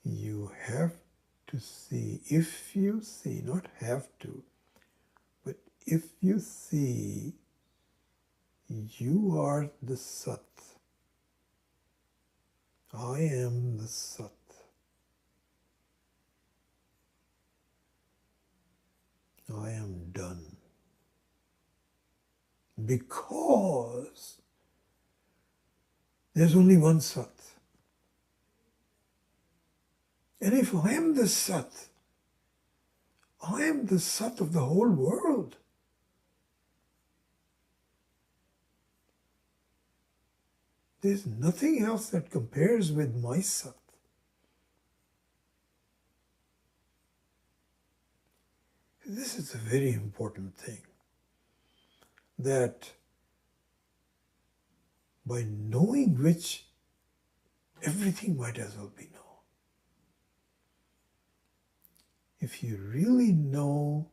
you have to see, if you see, not have to, but if you see you are the Sat, I am the Sat, I am done. Because there's only one Sat. And if I am the Sat, I am the Sat of the whole world. There's nothing else that compares with my Sat. This is a very important thing, that by knowing which, everything might as well be known. If you really know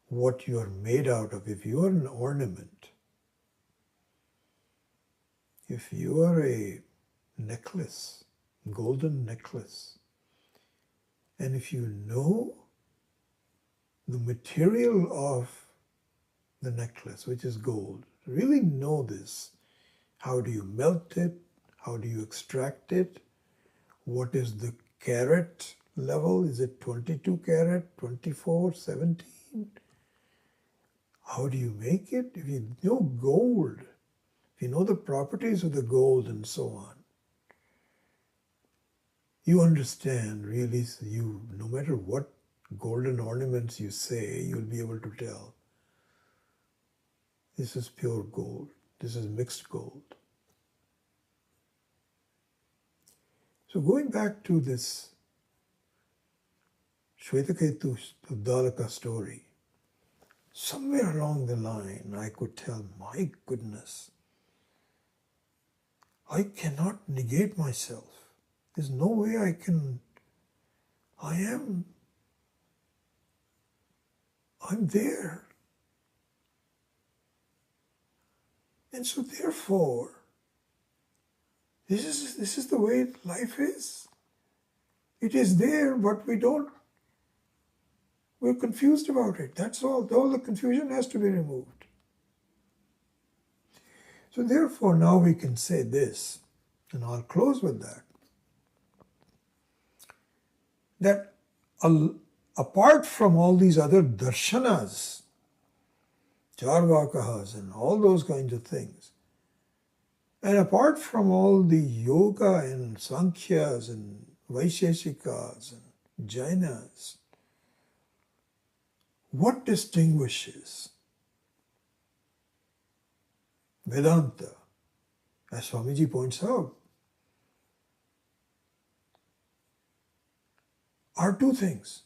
what you are made out of, if you are an ornament, if you are a necklace, golden necklace, and if you know the material of the necklace, which is gold, really know this. How do you melt it? How do you extract it? What is the carat level? Is it 22 carat, 24, 17? How do you make it? If you know gold, if you know the properties of the gold and so on, you understand really, no matter what golden ornaments you say, you'll be able to tell. This is pure gold. This is mixed gold. So going back to this Shvetaketu Uddalaka story, somewhere along the line I could tell, my goodness, I cannot negate myself. There's no way I can. I'm there. And so therefore, this is the way life is. It is there, but we're confused about it. That's all. All the confusion has to be removed. So therefore, now we can say this, and I'll close with that apart from all these other darshanas, charvakahas and all those kinds of things, and apart from all the yoga and sankhyas and vaisheshikas and jainas, what distinguishes Vedanta, as Swamiji points out, are two things.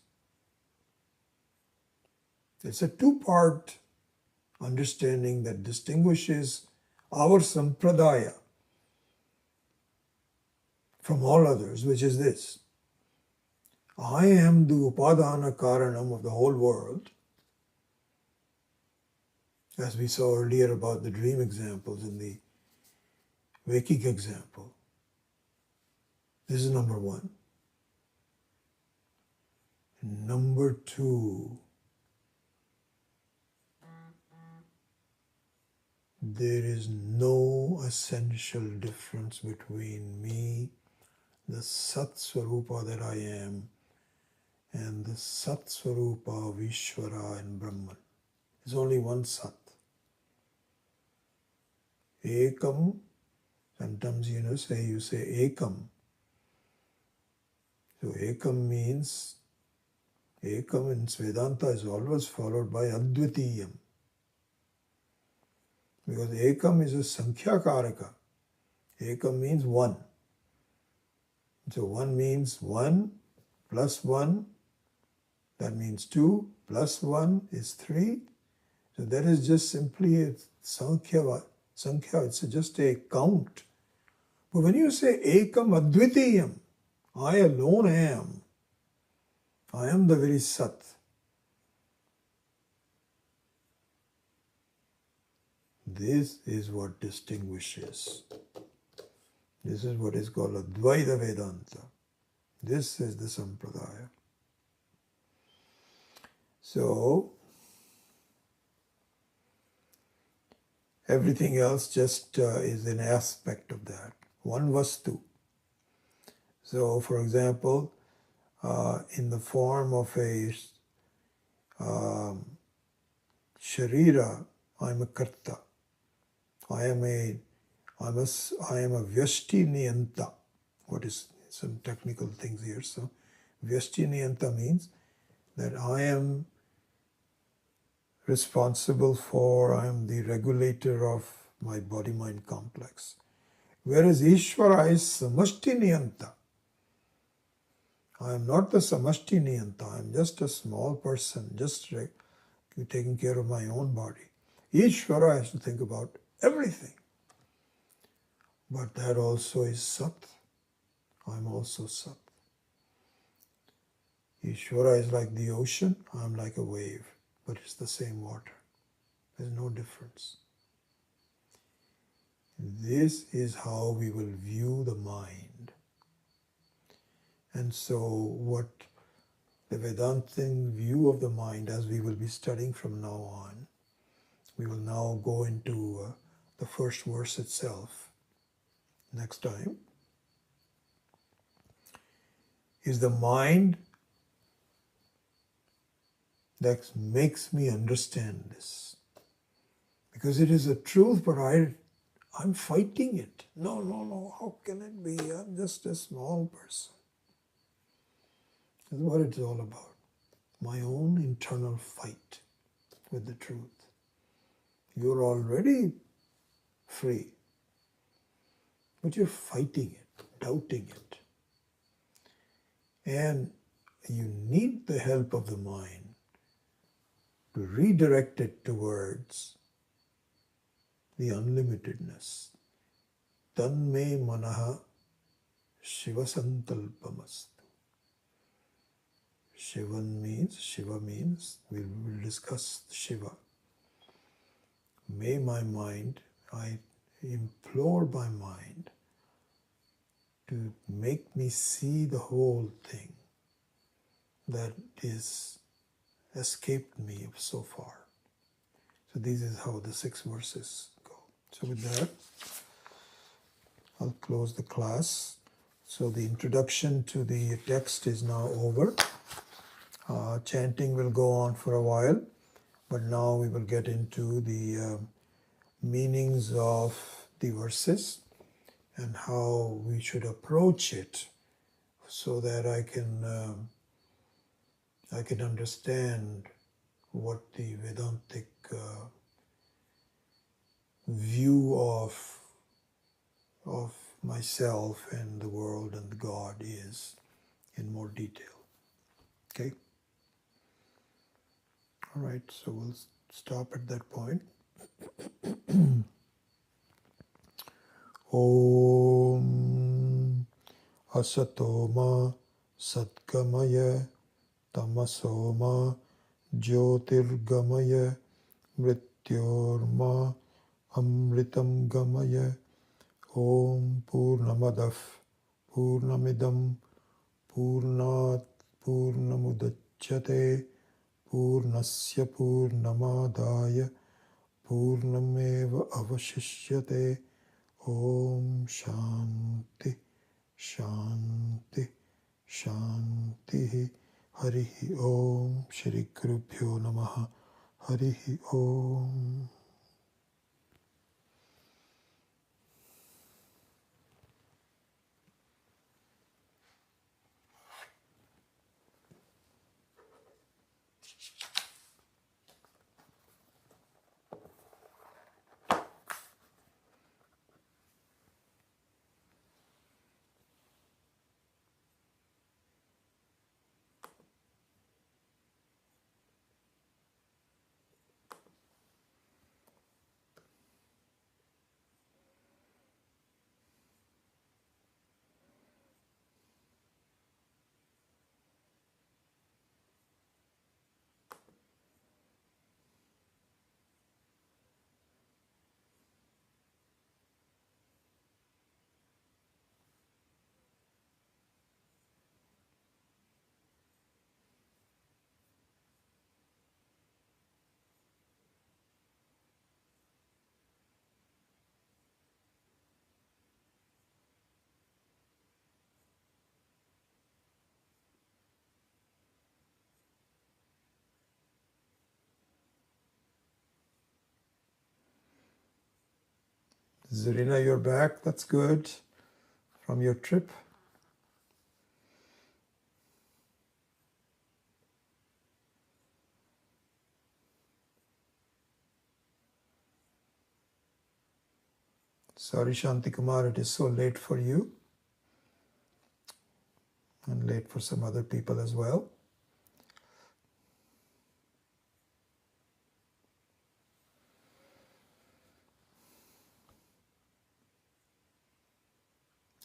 It's a two-part understanding that distinguishes our sampradaya from all others, which is this. I am the upadana karanam of the whole world, as we saw earlier about the dream examples and the waking example. This is number one. Number two, there is no essential difference between me, the Sat Swarupa that I am, and the Sat Swarupa of Ishvara and Brahman. There's only one Sat. Ekam, sometimes you say Ekam. So Ekam means, Ekam in Vedanta is always followed by Advitiyam. Because Ekam is a Sankhya Karaka. Ekam means one. So one means 1 plus 1, that means 2 plus 1 is 3. So that is just simply a Sankhya, it's just a count. But when you say Ekam Advitiyam, I alone am. I am the very Sat. This is what distinguishes. This is what is called Advaita Vedanta. This is the Sampradaya. So, everything else just is an aspect of that. One Vastu. So, for example, in the form of a Sharira, I am a Karta. I am a Vyashti Niyanta. What is some technical things here? So, Vyashti Niyanta means that I am responsible for, I am the regulator of my body-mind complex. Whereas Ishvara is Samashti Niyanta. I am not the Samashti Niyanta. I am just a small person, just taking care of my own body. Ishvara has to think about everything. But that also is Sat. I am also Sat. Ishvara is like the ocean, I am like a wave, but it's the same water. There's no difference. This is how we will view the mind. And so what the Vedantin view of the mind, as we will be studying from now on, we will now go into the first verse itself next time, is the mind that makes me understand this. Because it is a truth, but I'm fighting it. No, how can it be? I'm just a small person. That's what it's all about. My own internal fight with the truth. You're already free, but you're fighting it, doubting it. And you need the help of the mind to redirect it towards the unlimitedness. Tanme manaha Shiva Sankalpamastu. Shiva means, we will discuss Shiva. May my mind, I implore my mind to make me see the whole thing that is escaped me so far. So this is how the 6 verses go. So with that, I'll close the class. So the introduction to the text is now over. Chanting will go on for a while, but now we will get into the meanings of the verses and how we should approach it so that I can understand what the Vedantic view of myself and the world and God is in more detail. Okay? All right, so we'll stop at that point. Om Asatoma Satgamaya Tamasoma Jyotirgamaya Mrityorma Amritam Gamaya Om Purnamadav Purnamidam Purnat Purnamudachyate Purnasya Purnamadaya Purnameva Avashishyate. Om Shanti Shanti Shanti. Harihi Om. Shri Gurubhyo Namaha. Harihi Om. Zarina, you're back. That's good. From your trip. Sorry, Shanti Kumar, it is so late for you and late for some other people as well.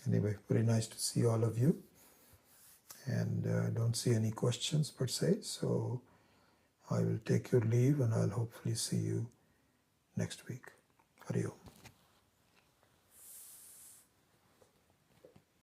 Anyway, very nice to see all of you. And I don't see any questions per se, so I will take your leave and I'll hopefully see you next week. Hari Om.